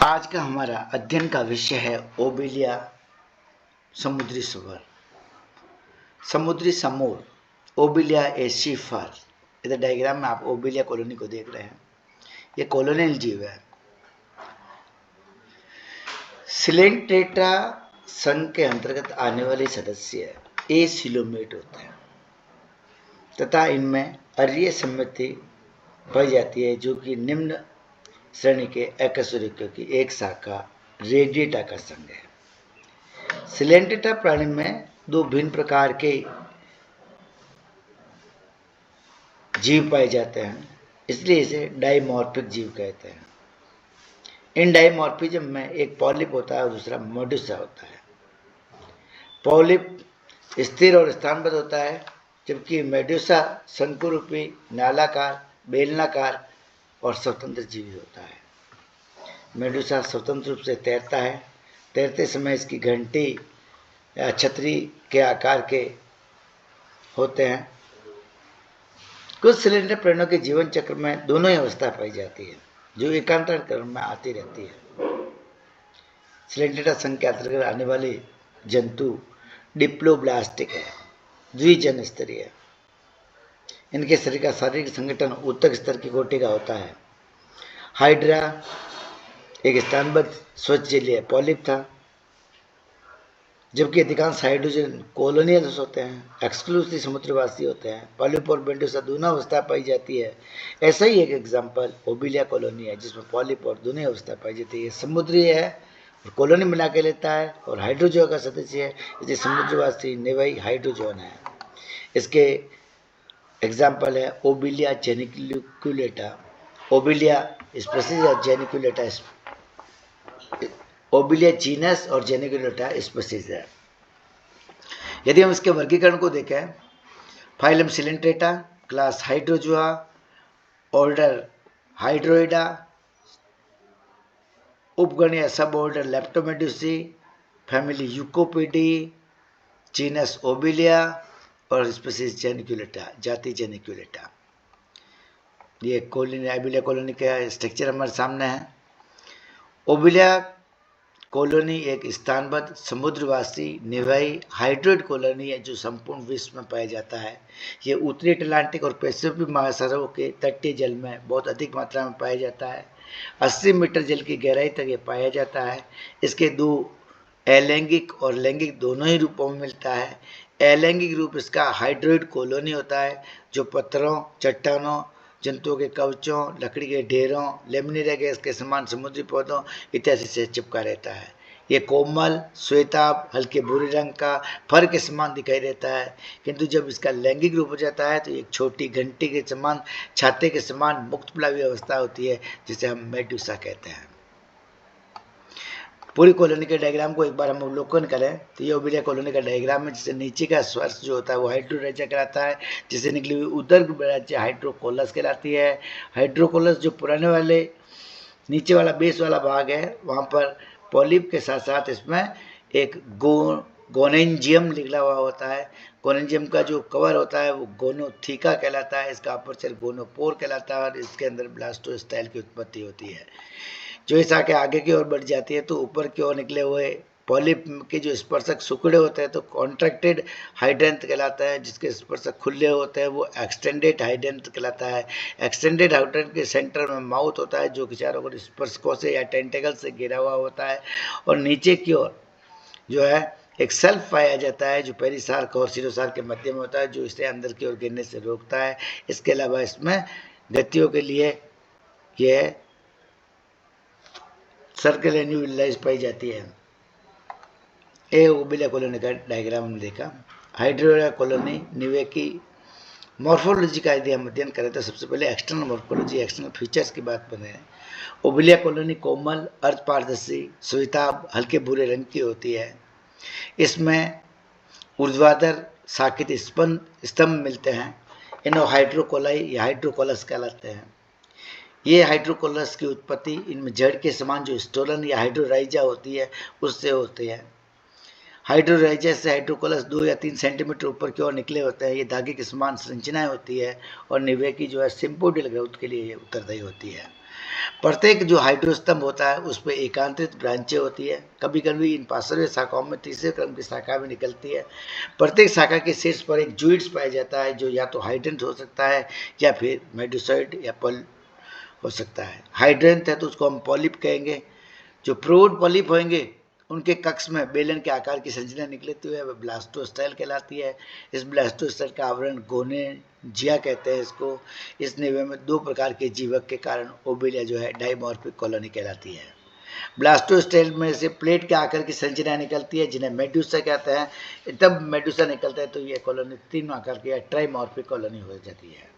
आज का हमारा अध्ययन का विषय है ओबेलिया समुद्री सुअर। समुद्री समूर ओबेलिया ए शीफर। इधर डायग्राम में आप ओबेलिया कॉलोनी को देख रहे हैं। ये कॉलोनियल जीव है। सिलेंट्रेटा संघ के अंतर्गत आने वाले सदस्य एसिलोमेट होते हैं तथा इनमें अरीय सम्मति पाई जाती है, जो कि निम्न श्रेणी के अकशेरुकियों की एक शाखा रेडिएटा का संघ है। सिलेंट्रेटा प्राणी में दो भिन्न प्रकार के जीव पाए जाते हैं, इसलिए इसे डाइमॉर्फिक जीव कहते हैं। इन डाइमॉर्फिज्म में एक पॉलिप होता है और दूसरा मेडुसा होता है। पॉलिप स्थिर और स्थानबद्ध होता है, जबकि मेडुसा शंकुरूपी, नालाकार, बेलनाकार और स्वतंत्र जीवी होता है। मेडुसा स्वतंत्र रूप से तैरता है। तैरते समय इसकी घंटी या छतरी के आकार के होते हैं। कुछ सिलेंडर प्राणियों के जीवन चक्र में दोनों ही अवस्था पाई जाती है, जो एकांतर क्रम में आती रहती है। सिलेंट्रेटा संघ के अंतर्गत आने वाले जंतु डिप्लोब्लास्टिक है, द्विजन स्तरीय है। इनके शरीर का शारीरिक संगठन ऊतक स्तर की कोटि का होता है। हाइड्रा एक स्थानबद्ध स्वच्छ जलीय पॉलिप था, जबकि अधिकांश हाइड्रोजन कॉलोनियल्स होते हैं, एक्सक्लूसिव समुद्रवासी होते हैं। पॉलिप और मेडुसा दोनों अवस्था पाई जाती है। ऐसा ही एक एग्जाम्पल ओबेलिया कॉलोनी है, जिसमें पॉलिप और दोनों अवस्था पाई जाती है। समुद्री है और कॉलोनी बना के लेता है और हाइड्रोजोआ का सदस्य है, इसलिए समुद्रवासी नेवाई हाइड्रोजोन है। इसके एग्जाम्पल है ओबेलिया जेनिकुलेटा, ओबेलिया स्पीशीज और जेनिकुलेटा ओबेलिया जीनस और जेनिकुलेटा स्पीशीज है। यदि हम इसके वर्गीकरण को देखें, phylum coelenterata, class hydrozoa, order hydroida, उपगण या sub order leptomedusae, family eucopidae, genus obelia और स्पीशीज जेनिकुलेटा, जाति जेनिकुलेटा। ये कॉलोनी ओबेलिया कॉलोनी का स्ट्रक्चर हमारे सामने है। ओबेलिया कॉलोनी एक स्थानबद्ध समुद्रवासी निवाई हाइड्रोइड कॉलोनी है, जो संपूर्ण विश्व में पाया जाता है। ये उत्तरी अटलांटिक और पैसिफिक महासागरों के तटीय जल में बहुत अधिक मात्रा में पाया जाता है। 80 मीटर जल की गहराई तक ये पाया जाता है। इसके दो अलैंगिक और लैंगिक दोनों ही रूपों में मिलता है। अलैंगिक रूप इसका हाइड्रोइड कॉलोनी होता है, जो पत्थरों, चट्टानों, जंतुओं के कवचों, लकड़ी के ढेरों, लेमिनेरिया गैस के समान समुद्री पौधों इत्यादि से चिपका रहता है। ये कोमल, श्वेताभ, हल्के भूरे रंग का फर के समान दिखाई देता है, किंतु जब इसका लैंगिक रूप हो जाता है तो एक छोटी घंटी के समान, छाते के समान मुक्त प्लावी अवस्था होती है, जिसे हम मेडुसा कहते हैं। पूरी कॉलोनी के डायग्राम को एक बार हम अवलोकन करें तो ये ओबेलिया कॉलोनी का डायग्राम है, जिससे नीचे का स्पर्श जो होता है वो हाइड्रोरेजा कहलाता है, जिससे निकली हुई उदर राज्य हाइड्रोकोलस कहलाती है। हाइड्रोकोलस जो पुराने वाले नीचे वाला बेस वाला भाग है, वहाँ पर पॉलिप के साथ साथ इसमें एक गोनेंजियम निकला हुआ होता है। गोनेंजियम का जो कवर होता है वो गोनोथीका कहलाता है। इसका अपर्चर गोनोपोर कहलाता है और इसके अंदर ब्लास्टोस्टाइल की उत्पत्ति होती है। जो इस आगे आगे की ओर बढ़ जाती है तो ऊपर की ओर निकले हुए पॉलिप के जो स्पर्शक सुकड़े होते हैं तो कॉन्ट्रैक्टेड हाइड्रेंथ कहलाता है। जिसके स्पर्शक खुले होते हैं वो एक्सटेंडेड हाइड्रेंथ कहलाता है। एक्सटेंडेड हाइड्रेंथ के सेंटर में माउथ होता है, जो कि चारों ओर स्पर्शकों से या टेंटेकल से घिरा हुआ होता है, और नीचे की ओर जो है एक सेल्फ पाया जाता है, जो पेरिसार्क और सिरोसार्क के मध्य में होता है, जो इसे अंदर की ओर गिरने से रोकता है। इसके अलावा इसमें गतियों के लिए यह सर्कल एन्यूलाइज पाई जाती है। ए ओबेलिया कॉलोनी का डायग्राम हमने देखा। हाइड्रोइडा कॉलोनी निवे की मॉर्फोलॉजी का यदि हम अध्ययन करें तो सबसे पहले एक्सटर्नल मॉर्फोलॉजी, एक्सटर्नल फीचर्स की बात करें। ओबेलिया कॉलोनी कोमल, अर्धपारदर्शी, श्वेताभ, हल्के भूरे रंग की होती है। इसमें ऊर्ध्वाधर शाखित स्तंभ मिलते हैं। इन्हें हाइड्रोकोलाई या हाइड्रोकोलस कहलाते हैं। ये हाइड्रोकोलस की उत्पत्ति इनमें जड़ के समान जो स्टोलन या हाइड्रोराइजा होती है उससे होती है। हाइड्रोराइजस से हाइड्रोकोलस 2 या 3 सेंटीमीटर ऊपर की ओर निकले होते हैं। ये धागे की समान संरचनाएं होती है और निवे की जो है सिंपोडियल ग्रोथ के लिए उत्तरदायी होती है। प्रत्येक जो हाइड्रोस्तंभ होता है उस पर एकांतरित ब्रांचें होती है। कभी कभी इन पार्श्व शाखाओं में तीसरे क्रम की शाखा भी निकलती है। प्रत्येक शाखा के शीर्ष पर एक जूइड्स पाया जाता है जो या तो हाइड्रेंट हो सकता है या फिर मेडुसॉइड या पॉल हो सकता है। हाइड्रेंट है तो उसको हम पॉलिप कहेंगे। जो प्रोड पॉलिप होंगे उनके कक्ष में बेलन के आकार की संरचना निकलती हुई वह ब्लास्टोस्टाइल कहलाती है। इस ब्लास्टोस्टाइल का आवरण गोनेजिया कहते हैं इसको। इस निवे में 2 प्रकार के जीवक के कारण ओबेलिया जो है डाइमॉर्फिक कॉलोनी कहलाती है। ब्लास्टोस्टाइल में से प्लेट के आकार की संरचना निकलती है जिन्हें मेडुसा कहते हैं। तब मेडुसा निकलता है तो यह कॉलोनी 3 आकार की ट्राइमॉर्फिक कॉलोनी हो जाती है।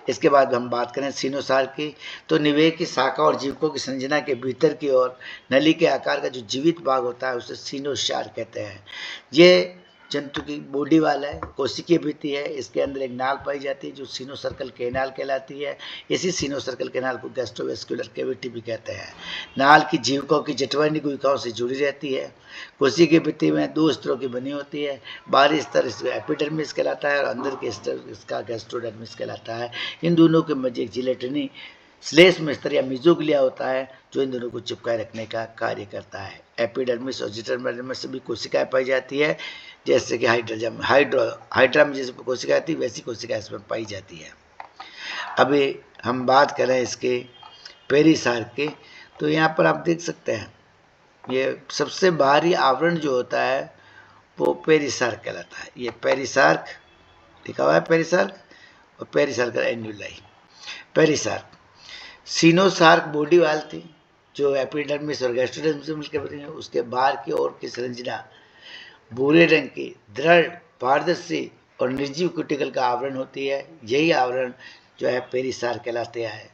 इसके बाद हम बात करें सीनोसार की, तो निवेश की शाखा और जीवकों की संरचना के भीतर की ओर नली के आकार का जो जीवित भाग होता है उसे सीनोसार कहते हैं। ये जंतु की बॉडी वाला है, कोशिकीय भित्ति है। इसके अंदर एक नाल पाई जाती है जो सीनोसर्कल केनाल कहलाती है। इसी सीनोसर्कल केनाल को गैस्ट्रोवेस्कुलर कैविटी भी कहते हैं। नाल की जीवकों की जठराग्नि गुहिकाओं से जुड़ी रहती है। कोशिकीय भित्ति में 2 स्तरों की बनी होती है। बाहरी स्तर इसका एपिडर्मिस कहलाता है और अंदर के स्तर इसका गैस्ट्रोडर्मिस कहलाता है। इन दोनों के मध्य एक जिलेटिनी श्लेष्म स्तर या मिजोग्लिया होता है जो इन दोनों को चिपकाए रखने का कार्य करता है। एपिडर्मिस और जिटरडर्मिस में भी कोशिकाएं पाई जाती है, जैसे कि हाइड्रा में जैसे कोशिका आती है वैसी कोशिका इसमें पाई जाती है। अभी हम बात करें इसके पेरिसार के, तो यहाँ पर आप देख सकते हैं ये सबसे बाहरी आवरण जो होता है वो पेरिसार्क कहलाता है। ये पेरिसार्क लिखा हुआ है, पेरिसार्क और पेरिसार्क एन्युलाई। पेरिसार्क सीनोसार्क बॉडी वाल थी जो एपिडर्मिस और गैस्ट्रोडर्मिस से मिलकर बनी है। उसके बाहर की ओर की संरचना भूरे रंग की दृढ़ पारदर्शी और निर्जीव क्यूटिकल का आवरण होती है। यही आवरण जो है पेरिसार कहलाते हैं।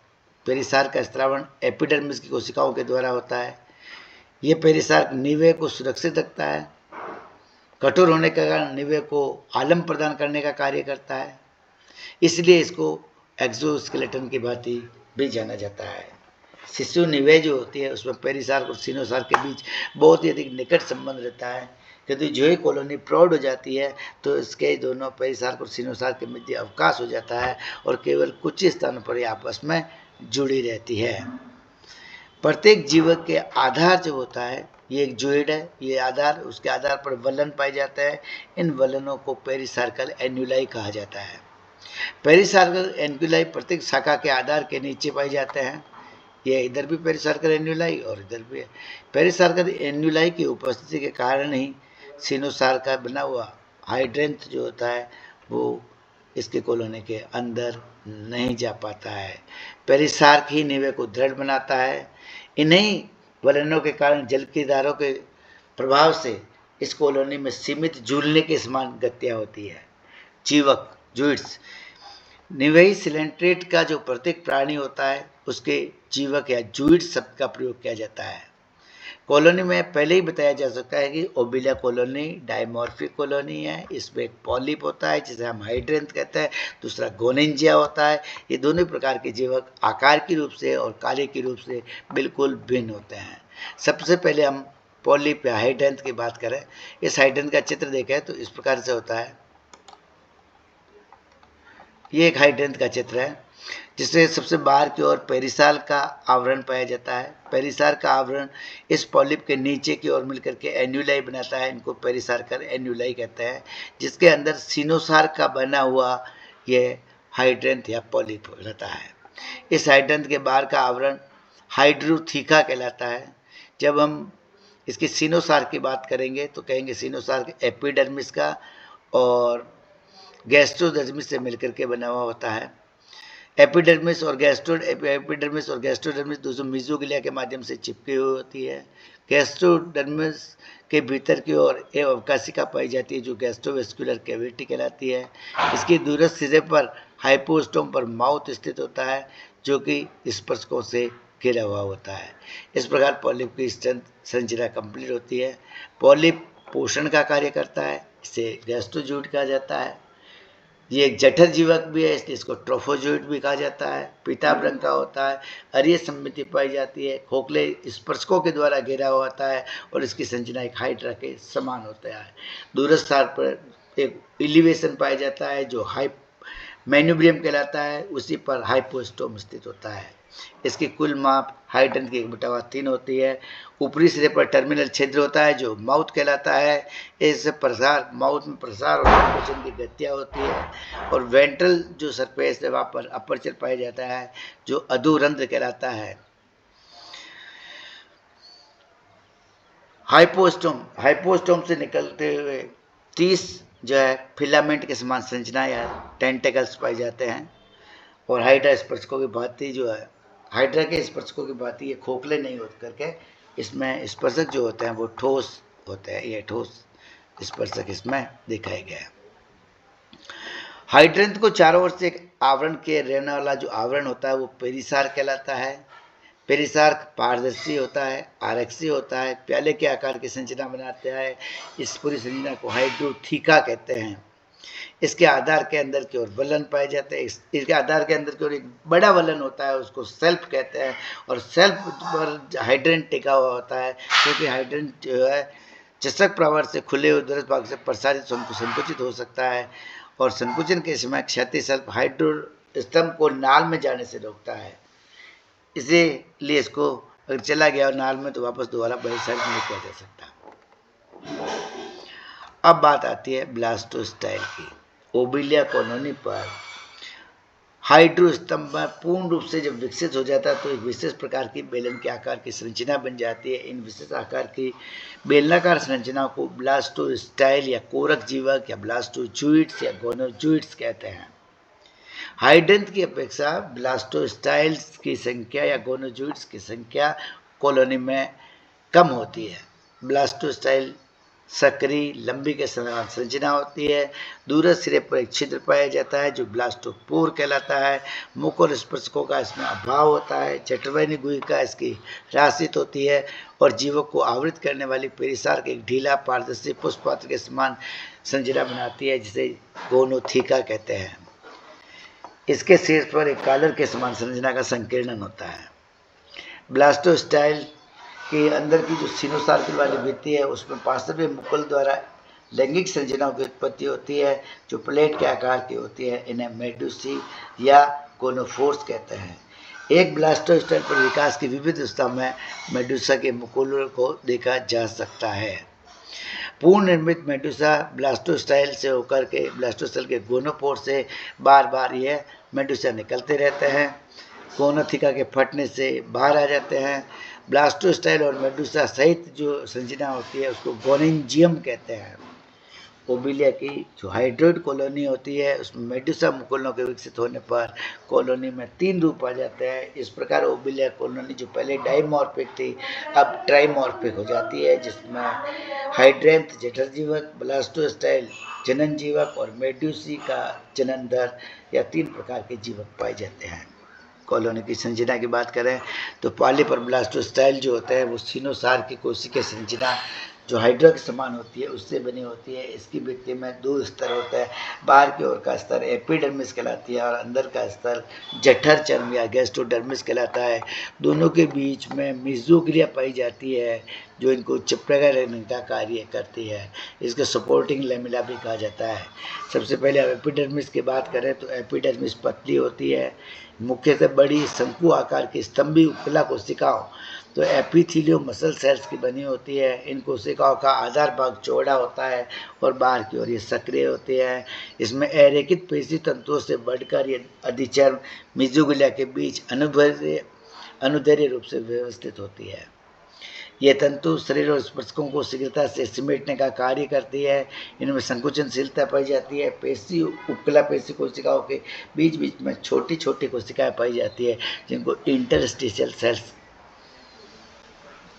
पेरिसार का स्त्रावण एपिडर्मिस की कोशिकाओं के द्वारा होता है। ये पेरिसार निवे को सुरक्षित रखता है। कठोर होने के कारण निवे को आलम प्रदान करने का कार्य करता है, इसलिए इसको एक्सोस्केलेटन की भांति भी जाना जाता है। शिशु निवे जो होती है उसमें पेरिसार और सीनोसार के बीच बहुत ही अधिक निकट संबंध रहता है, क्योंकि जो ही कॉलोनी प्रौढ़ हो जाती है तो इसके दोनों पेरिसार और सीनोसार के मध्य अवकाश हो जाता है और केवल कुछ स्थानों पर आपस में जुड़ी रहती है। प्रत्येक जीवक के आधार जो होता है ये एक जॉइड है। ये आधार, उसके आधार पर वलन पाए जाते हैं। इन वलनों को पेरिसार्कल एन्युलाई कहा जाता है। पेरिसार्कल एन्युलाई प्रत्येक शाखा के आधार के नीचे पाए जाते हैं। ये इधर भी पेरिसार्कल एन्युलाई और इधर भी है। पेरिसार्कल एन्युलाई की उपस्थिति के कारण ही सीनोसार का बना हुआ हाइड्रेंथ जो होता है वो इसके कॉलोनी के अंदर नहीं जा पाता है। पेरिसार्क ही निवे को दृढ़ बनाता है। इन्हीं वलनों के कारण जल की धारों के प्रभाव से इस कॉलोनी में सीमित झूलने के समान गतियाँ होती है। जीवक जूइड्स निवेही सिलेंट्रेट का जो प्रत्येक प्राणी होता है उसके जीवक या जूइड्स शब्द का प्रयोग किया जाता है। कॉलोनी में पहले ही बताया जा सकता है कि ओबिलिया कॉलोनी डाइमॉर्फिक कॉलोनी है। इसमें एक पॉलिप होता है जिसे हम हाइड्रेंथ कहते हैं, दूसरा गोनेंजिया होता है। ये दोनों प्रकार के जीवक आकार के रूप से और कार्य के रूप से बिल्कुल भिन्न होते हैं। सबसे पहले हम पॉलिप या हाइड्रेंथ की बात करें। इस हाइड्रेंथ का चित्र देखें तो इस प्रकार से होता है। ये एक हाइड्रेंथ का चित्र है जिससे सबसे बाहर की ओर पेरिसाल का आवरण पाया जाता है। पेरिसार का आवरण इस पॉलिप के नीचे की ओर मिलकर के एन्युलाई बनाता है। इनको पेरिसार्कल एन्युलाई कहते हैं, जिसके अंदर सीनोसार का बना हुआ ये हाइड्रेंथ या पॉलिप रहता है। इस हाइड्रेंथ के बाहर का आवरण हाइड्रोथीका कहलाता है। जब हम इसकी सीनोसार की बात करेंगे तो कहेंगे सीनोसार एपिडर्मिस का और गैस्ट्रोडर्मिस से मिलकर के बना हुआ होता है। एपिडर्मिस और गैस्ट्रोडर्मिस दोनों मिजोग्लिया के माध्यम से चिपकी हुई होती है। गैस्ट्रोडर्मिस के भीतर की ओर एक अवकाशिका पाई जाती है जो गैस्ट्रोवेस्कुलर कैविटी कहलाती है। इसकी दूरस्थ सिरे पर हाइपोस्टोम पर माउथ स्थित होता है जो कि स्पर्शकों से घिरा हुआ होता है। इस प्रकार पॉलिप की संरचना कंप्लीट होती है। पॉलिप पोषण का कार्य करता है, इसे गैस्ट्रोजूट कहा जाता है। ये एक जठर जीवक भी है, इसलिए इसको ट्रोफोजोइड भी कहा जाता है। पीताभ रंग का होता है, अरीय सममिति पाई जाती है, खोखले स्पर्शकों के द्वारा घेरा हुआ होता है और इसकी संरचना एक हाइड्रा के समान होता है। दूरस्थ स्थान पर एक इलिवेशन पाया जाता है जो मैन्यूब्रियम कहलाता है, उसी पर हाइपोस्टोम स्थित होता है। इसकी कुल माप हाइड्रन की 1/3 होती है। ऊपरी सिरे पर टर्मिनल छिद्र होता है जो माउथ कहलाता है। इस प्रसार माउथ में प्रसार और संकोचन की गतियाँ होती है। और वेंट्रल जो सरफेस है वहाँ पर अपर्चर पाया जाता है जो अधुरंध्र कहलाता है। हाइपोस्टोम से निकलते हुए 30 जो है फिलामेंट के समान संरचना या टेंटेकल्स पाए जाते हैं। और हाइड्रा स्पर्शकों की भांति जो है, हाइड्रा के स्पर्शकों की भांति ये खोखले नहीं होते करके इसमें स्पर्शक जो होते हैं वो ठोस होते हैं। ये ठोस स्पर्शक इसमें दिखाया गया है। हाइड्रेंथ को चारों ओर से एक आवरण के रहने वाला जो आवरण होता है वो पेरिसार कहलाता है। पेरिसार पारदर्शी होता है, आरक्षी होता है, प्याले के आकार की संरचना बनाता है। इस पूरी संरचना को हाइड्रोथीका कहते हैं। इसके आधार के अंदर की ओर वलन पाए जाते हैं। इसके आधार के अंदर की ओर एक बड़ा वलन होता है, उसको सेल्फ कहते हैं। और सेल्फ पर हाइड्रेंट टिका हुआ होता है, क्योंकि हाइड्रेंट जो है चषक प्रवाह से खुले उदरस भाग से प्रसारित संकुचित हो सकता है। और संकुचन के समय क्षैतिज सेल्फ हाइड्रो स्तंभ को नाल में जाने से रोकता है। इसीलिए इसको अगर चला गया और नाल में तो वापस दोबारा बाहर साइड नहीं किया जा सकता। अब बात आती है ब्लास्टोस्टाइल की। ओबिलिया कॉलोनी पर हाइड्रो स्तंभ पूर्ण रूप से जब विकसित हो जाता है तो एक विशेष प्रकार की बेलन के आकार की संरचना बन जाती है। इन विशेष आकार की बेलनाकार संरचनाओं को ब्लास्टोस्टाइल या कोरक जीवक या ब्लास्टोजोइड्स या गोनोजोइड्स कहते हैं। हाइड्रेंथ की अपेक्षा ब्लास्टोस्टाइल्स की संख्या या गोनोजोइड्स की संख्या कॉलोनी में कम होती है। ब्लास्टोस्टाइल सक्रिय लंबी के समान संरचना होती है। दूरस्थ सिरे पर एक छिद्र पाया जाता है जो ब्लास्टोपोर कहलाता है। मुख और स्पर्शकों का इसमें अभाव होता है। जठरवाहिनी गुहिका इसकी ह्रासित होती है और जीवक को आवृत करने वाली पेरिसार के एक ढीला पारदर्शी पुष्पपात्र के समान संरचना बनाती है जिसे गोनोथीका कहते हैं। इसके शीर्ष पर एक कॉलर के समान संरचना का संकीर्णन होता है। ब्लास्टोस्टाइल के अंदर की जो सिनोसार्किल वाली भित्ति है उसमें पार्श्वीय मुकुल द्वारा लैंगिक संरचनाओं की उत्पत्ति होती है जो प्लेट के आकार की होती है। इन्हें मेडुसी या कोनोफोर्स कहते हैं। एक ब्लास्टोस्टाइल पर विकास की विविध अवस्था में मेडुसा के मुकुल को देखा जा सकता है। पूर्ण निर्मित मेडुसा ब्लास्टोस्टाइल से होकर के ब्लास्टोस्टाइल के गोनोपोर से बार बार यह मेडुसा निकलते रहते हैं। गोनोथिका के फटने से बाहर आ जाते हैं। ब्लास्टोस्टाइल और मेडुसा सहित जो संरचना होती है उसको गोनिंजियम कहते हैं। ओबिलिया की जो हाइड्रोइड कॉलोनी होती है उसमें मेडुसा मुकुलों के विकसित होने पर कॉलोनी में 3 रूप आ जाते हैं। इस प्रकार ओबिलिया कॉलोनी जो पहले डाइमॉर्फिक थी अब ट्राइमॉर्फिक हो जाती है, जिसमें हाइड्रेंथ जठर जीवक, ब्लास्टोस्टाइल जनन जीवक और मेडुसी का जनन दर या 3 प्रकार के जीवक पाए जाते हैं। कॉलोनी की संरचना की बात करें तो पॉलीपर ब्लास्टोस्टाइल जो होता है वो सिनोसार की कोशिका संरचना जो हाइड्रा के समान होती है उससे बनी होती है। इसकी भित्ति में 2 स्तर होता है। बाहर की ओर का स्तर एपिडर्मिस कहलाती है और अंदर का स्तर जठर चर्म या गैस्ट्रोडर्मिस कहलाता है। दोनों के बीच में मिजोग्लिया पाई जाती है जो इनको चिपका रहने का कार्य करती है। इसको सपोर्टिंग लेमिला भी कहा जाता है। सबसे पहले अब एपिडर्मिस की बात करें तो एपिडर्मिस पतली होती है, मुख्यतः बड़ी शंकु आकार की स्तंभी उपकला कोशिकाओं तो एपिथेलियो मसल सेल्स की बनी होती है। इन कोशिकाओं का आधार भाग चौड़ा होता है और बाहर की ओर ये सक्रिय होते हैं। इसमें अरेखित पेशी तंतुओं से बढ़कर ये अधिचर्म मिजोग्लिया के बीच अनुदैर्घ्य रूप से व्यवस्थित होती है। ये तंतु शरीर और स्पर्शकों को शीघ्रता से समेटने का कार्य करती है। इनमें संकुचनशीलता पाई जाती है। पेशी उपकला पेशी कोशिकाओं के बीच बीच में छोटी छोटी कोशिकाएं पाई जाती है जिनको इंटरस्टिशियल सेल्स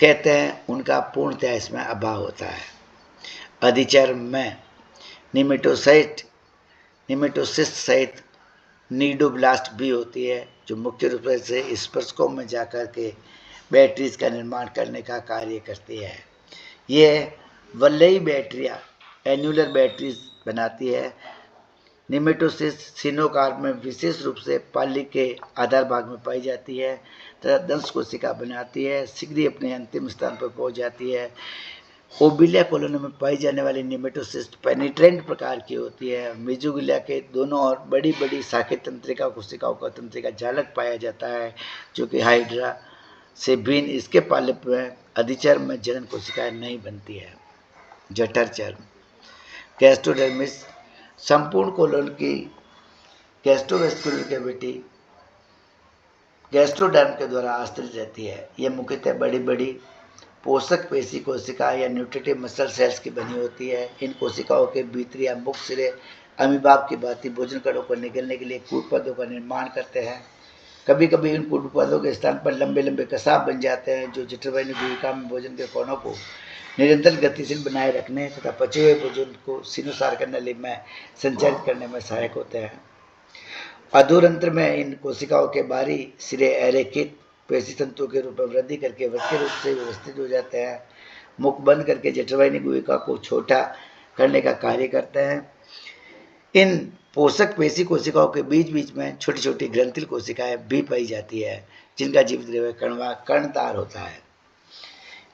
कहते हैं। उनका पूर्णतः इसमें अभाव होता है। अधिचर्म में निमेटोसिस्ट सहित नीडोब्लास्ट भी होती है जो मुख्य रूप से स्पर्शकों में जाकर के बैटरीज का निर्माण करने का कार्य करती है। ये वल्लई बैटरियाँ एन्यूलर बैटरीज बनाती है निमेटोसिस सिनोकार्प में विशेष रूप से पाली के आधार भाग में पाई जाती है तथा दंश कोशिका बनाती है, शीघ्र अपने अंतिम स्थान पर पहुंच जाती है। ओबिलिया कॉलोनी में पाई जाने वाली निमेटोसिस्ट पेनिट्रेंट प्रकार की होती है। मेजोगिलिया के दोनों ओर बड़ी बड़ी शाखित तंत्रिका कोशिकाओं का तंत्रिका जालक पाया जाता है, जो कि हाइड्रा से भिन्न इसके पालिप में अधिचर्म में जनन कोशिकाएं नहीं बनती है। जठर चर्म गैस्ट्रोडर्मिस संपूर्ण कोलोन की गैस्ट्रोवेस्कुलर कैविटी गैस्ट्रोडर्म के द्वारा आश्रित रहती है। यह मुख्यतः बड़ी बड़ी पोषक पेशी कोशिका या न्यूट्रिटिव मसल सेल्स की बनी होती है। इन कोशिकाओं के भीतरी या मुख सिरे अमीबाब की भांति भोजन कणों को निगलने के लिए कूटपदों का निर्माण करते हैं। कभी कभी इन कूटपदों के स्थान पर लंबे लंबे कसाब बन जाते हैं, जो जठरवाहिनी गुहिका में भोजन के कणों को निरंतर गतिशील बनाए रखने तथा पचे हुए भोजन को सिनुसार नली में संचारित करने में सहायक होते हैं। अधोरंत्र में इन कोशिकाओं के बाहरी सिरे अरेखित पेशी तंतुओं के रूप में वृद्धि करके वृत्तीय रूप से व्यवस्थित हो जाते हैं। मुख बंद करके जठरवाहिनी गुहिका को छोटा करने का कार्य करते हैं। इन पोषक पेशी कोशिकाओं के बीच बीच में छोटी छोटी ग्रंथिल कोशिकाएं भी पाई जाती है, जिनका जीवित द्रव्य कर्णधार होता है।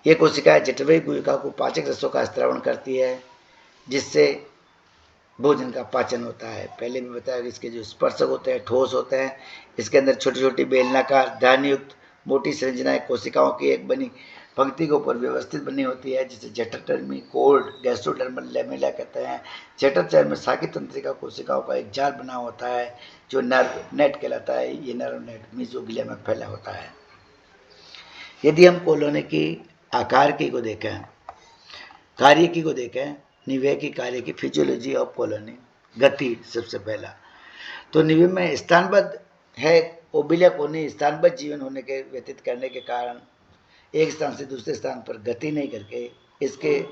ये कोशिकाएं जठरवाहिनी गुहिका को पाचक रसों का स्त्रावण करती है, जिससे भोजन का पाचन होता है। पहले भी बताया कि इसके जो स्पर्शक होते हैं ठोस होते हैं। इसके अंदर छोटी छोटी बेलनाकार धान्युक्त मोटी संरचनाएं कोशिकाओं की एक बनी पंक्ति के ऊपर व्यवस्थित बनी होती है, जिसे जठरटर्मी कोल्ड गैस्ट्रोडर्मल लेमेला कहते हैं। जठर चर्म में शाखित तंत्रिका कोशिकाओं का एक जाल बना होता है, जो नर्व नेट कहलाता है। ये नर्व नेट मेसोगिलिया में फैला होता है। यदि हम कोलोनी की आकार की को देखें, कार्य की को देखें, निवेह की कार्य की फिजियोलॉजी ऑफ कॉलोनी, गति सबसे पहला तो निवेह में स्थानबद्ध है। ओबिलिया कोलोनी स्थानबद्ध जीवन होने के व्यतीत करने के कारण एक स्थान से दूसरे स्थान पर गति नहीं करके इसके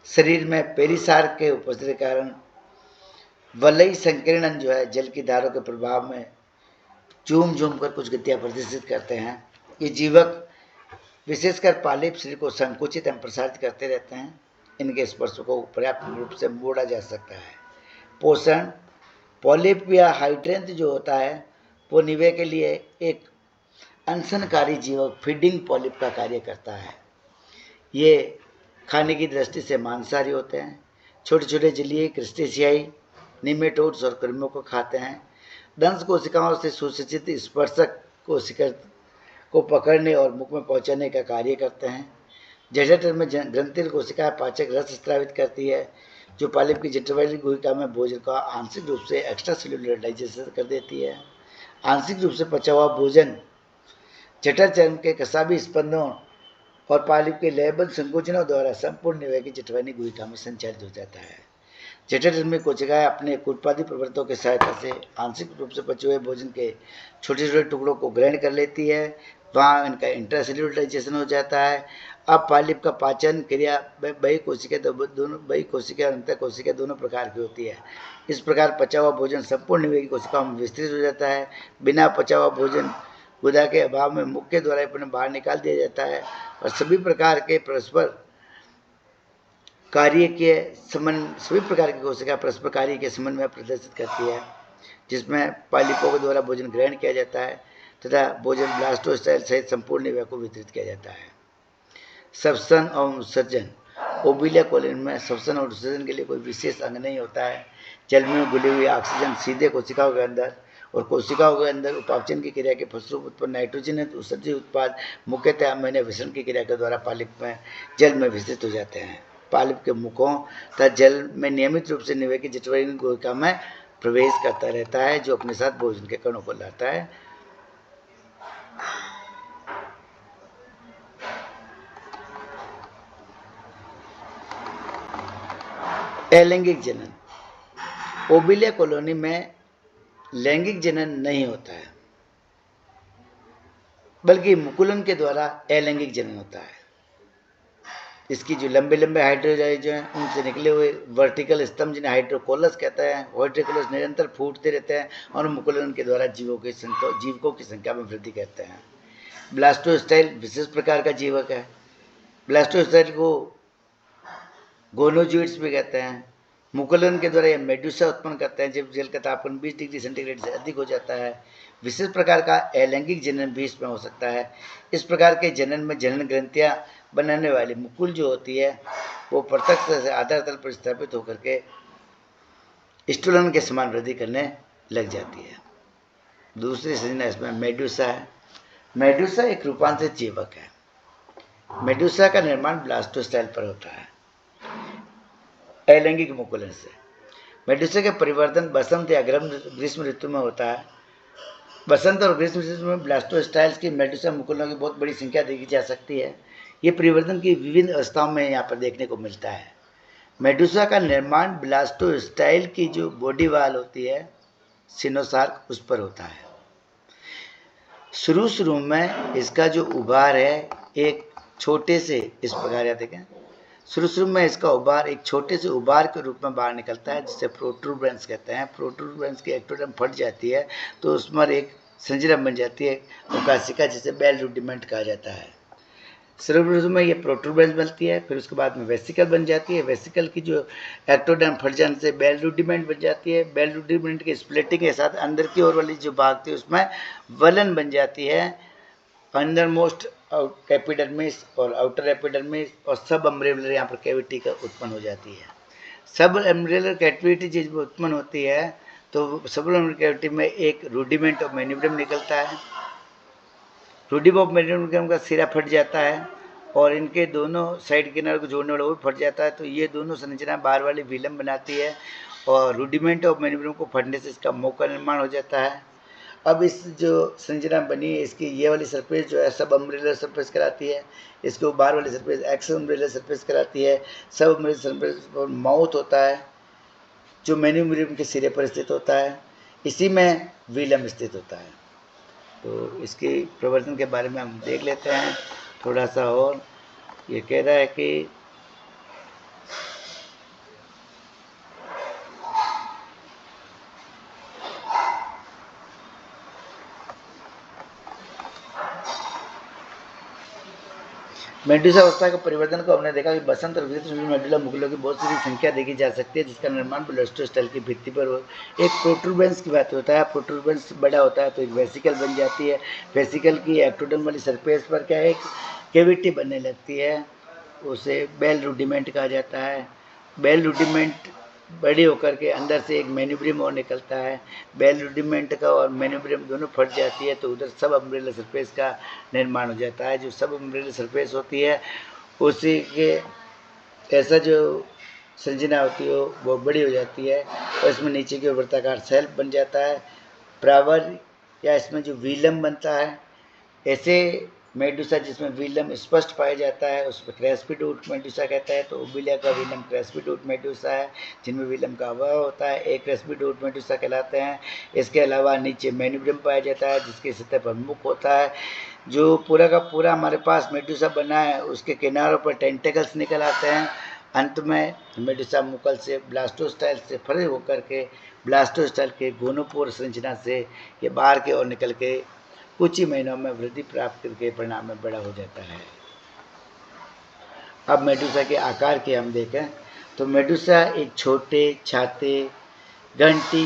शरीर में पेरिसार के उपस्थिति के कारण वलयी संकीर्णन जो है जल की धारों के प्रभाव में झूम झूम कर कुछ गतियाँ प्रदर्शित करते हैं। ये जीवक विशेषकर पालिप शरीर को संकुचित एवं प्रसारित करते रहते हैं। इनके स्पर्श को पर्याप्त रूप से मोड़ा जा सकता है। पोषण पॉलिप या हाइड्रेंथ जो होता है वो निवेह के लिए एक अनशनकारी जीवक फीडिंग पॉलिप का कार्य करता है। ये खाने की दृष्टि से मांसाहारी होते हैं। छोटे छोटे जलीय क्रस्टेशियाई निमेटोड्स और कृमियों को खाते हैं। दंश कोशिकाओं से सुसज्जित स्पर्शक कोशिका को पकड़ने और मुख में पहुंचाने का कार्य करते हैं। जठर में ग्रंथिल कोशिका पाचक रस स्त्रावित करती है, जो पालिप की जठरवाहिनी गुहिका में भोजन का आंशिक रूप से एक्स्ट्रा सेल्युलर डाइजेशन कर देती है। आंशिक रूप से पचा हुआ भोजन जठर चर्म के कसाबी स्पंदों और पालिप के लयबद्ध संकोचनों द्वारा संपूर्ण निवेह की जठरवाहिनी गुहिका में संचालित हो जाता है। जठर में कोशिकाएं अपने उत्पादी प्रवर्तों की सहायता से आंशिक रूप से पचे हुए भोजन के छोटे छोटे टुकड़ों को ग्रहण कर लेती है। वहाँ इनका इंट्रासेल्युलर डाइजेशन हो जाता है। अब पालिप का पाचन क्रिया बही कोशिका और अंतर कोशिका दोनों प्रकार की होती है। इस प्रकार पचा हुआ भोजन संपूर्ण निवेह की कोशिकाओं में विस्तृत हो जाता है। बिना पचा हुआ भोजन गुदा के अभाव में मुख के द्वारा अपने बाहर निकाल दिया जाता है और सभी प्रकार के कोशिका परस्पर कार्य के संबंध में प्रदर्शित करती है, जिसमें पालिपों के द्वारा भोजन ग्रहण किया जाता है तथा भोजन ब्लास्टोस्टाइल सहित संपूर्ण निवेह को वितरित किया जाता है। श्वसन और उत्सर्जन ओबिलिया कोलोनी में श्वसन और उत्सर्जन के लिए कोई विशेष अंग नहीं होता है। जल में घुली हुई ऑक्सीजन सीधे कोशिकाओं के अंदर और कोशिकाओं के अंदर उपापचन की क्रिया के फलस्वरूप उत्पन्न नाइट्रोजन उत्सर्जित उत्पाद मुख्यतः अम्लीय विसरण की क्रिया के द्वारा पालिप में जल में विस्तृत हो जाते हैं। पालिप के मुखों तथा जल में नियमित रूप से निवेह की जठरवाहिनी गुहिका में प्रवेश करता रहता है, जो अपने साथ भोजन के कणों को लाता है। अलैंगिक जनन ओबिलिया कॉलोनी में लैंगिक जनन नहीं होता है, बल्कि मुकुलन के द्वारा अलैंगिक जनन होता है। इसकी जो लंबे लंबे हाइड्रोजाइड जो हैं उनसे निकले हुए वर्टिकल स्तंभ जिन्हें हाइड्रोकोलस कहते हैं, हाइड्रोकोलस निरंतर फूटते रहते हैं और मुकुलन के द्वारा जीवकों की संख्या में वृद्धि करते हैं। ब्लास्टोस्टाइल विशेष प्रकार का जीवक है। ब्लास्टोस्टाइल को गोनोजोइड्स भी कहते हैं। मुकुलन के द्वारा ये मेडुसा उत्पन्न करते हैं जब जल का तापमान 20 डिग्री सेंटीग्रेड से अधिक हो जाता है। विशेष प्रकार का अलैंगिक जनन भी इसमें हो सकता है। इस प्रकार के जनन में जनन ग्रंथियां बनाने वाली मुकुल जो होती है वो प्रत्यक्ष से आधार तल पर स्थापित होकर के स्टूलन के समान वृद्धि करने लग जाती है। दूसरी संरचना इसमें मेडुसा है। मेडुसा एक रूपांतरित जीवक है। मेडुसा का निर्माण ब्लास्टोस्टाइल पर होता है अलैंगिक मुकुलन से। मेडुसा के परिवर्तन बसंत या ग्रीष्म ऋतु में होता है। बसंत और ग्रीष्म ऋतु में ब्लास्टोस्टाइल्स की मेडुसा मुकुलों की बहुत बड़ी संख्या देखी जा सकती है। ये परिवर्तन की विभिन्न अवस्थाओं में यहाँ पर देखने को मिलता है। मेडुसा का निर्माण ब्लास्टोस्टाइल की जो बॉडी वाल होती है सिनोसार्क उस पर होता है। शुरू में इसका जो उभार है एक छोटे से इस प्रकार देखें, शुरू में इसका उभार एक छोटे से उभार के रूप में बाहर निकलता है जिसे प्रोट्रूबरेंस कहते हैं। प्रोट्रूबरेंस की एक्टोडर्म फट जाती है तो उसमें एक संरचना बन जाती है कोशिका जिसे बेल रूडिमेंट कहा जाता है। शुरू में ये प्रोट्रूबरेंस बनती है, फिर उसके बाद में वेसिकल बन जाती है। वेसिकल की जो एक्टोडर्म फट जाने से बेल रूडिमेंट बन जाती है। बेल रूडिमेंट के स्प्लिटिंग के साथ अंदर की ओर वाली जो भाग थी उसमें वलन बन जाती है। अंदर मोस्ट एपिडर्मिस और आउटर एपिडर्मिस और सब अम्ब्रेलर यहाँ पर कैविटी का उत्पन्न हो जाती है। सब अम्ब्रेलर कैविटी जिस में उत्पन्न होती है तो सब अम्ब्रेलर कैविटी में एक रूडिमेंट ऑफ मेन्यूब्रम निकलता है। रूडिमेंट ऑफ मेन्यूब्रम का सिरा फट जाता है और इनके दोनों साइड किनारे को जोड़ने वाला वो फट जाता है तो ये दोनों संरचना बाहर वाली विलम बनाती है और रूडिमेंट ऑफ मेन्यूब्रम को फटने से इसका मुख का निर्माण हो जाता है। अब इस जो संरचना बनी है इसकी ये वाली सरफेस जो है सब अम्ब्रेलर सरफेस कराती है। इसके बाहर वाली सरफेस एक्स अम्ब्रेलर सरफेस कराती है। सब अम्ब्रेलर सरफेस पर माउथ होता है जो मेन्यूब्रम के सिरे पर स्थित होता है। इसी में विलम स्थित होता है। तो इसके प्रवर्तन के बारे में हम देख लेते हैं थोड़ा सा। और ये कह रहा है कि मेडुसा अवस्था के परिवर्तन को हमने देखा कि बसंत और ग्रीष्म में मेडुला मुकुलों की बहुत सारी संख्या देखी जा सकती है जिसका निर्माण ब्लास्टोस्टाइल की भित्ति पर हो। एक प्रोट्रूबेंस की बात होता है। प्रोट्रूबेंस बड़ा होता है तो एक वेसिकल बन जाती है। वेसिकल की एक्टोडर्म वाली सरफेस पर क्या है एक कैविटी बनने लगती है, उसे बेल रूडिमेंट कहा जाता है। बेल रूडिमेंट बड़ी होकर के अंदर से एक मेन्यूब्रियम और निकलता है। बेल रूडिमेंट का और मेन्यूब्रियम दोनों फट जाती है तो उधर सब अम्ब्रेला सरफेस का निर्माण हो जाता है। जो सब अम्ब्रेला सरफेस होती है उसी के ऐसा जो संरचना होती है वो बड़ी हो जाती है और इसमें नीचे की ओर वृत्ताकार सेल बन जाता है। प्रावर या इसमें जो विलम बनता है ऐसे मेडुसा जिसमें विलम स्पष्ट पाया जाता है उसमें क्रेस्पिडूट मेडुसा कहता है। तो ओबिलिया का विलम क्रेस्पिडूट मेडुसा है जिनमें विलम का अभाव होता है, एक क्रेस्पिडूट मेडुसा कहलाते हैं। इसके अलावा नीचे मेन्यूब्रम पाया जाता है जिसकी सतह पर मुख होता है। जो पूरा का पूरा हमारे पास मेडुसा बना है उसके किनारों पर टेंटेकल्स निकल आते हैं। अंत में मेडुसा मुकल से ब्लास्टोस्टाइल से फरे होकर के ब्लास्टोस्टाइल के गोनोपोर संरचना से ये बाहर की ओर निकल के कुछ ही महीनों में वृद्धि प्राप्त करके परिणाम में बड़ा हो जाता है। अब मेडुसा के आकार के हम देखें तो मेडुसा एक छोटे छाते घंटी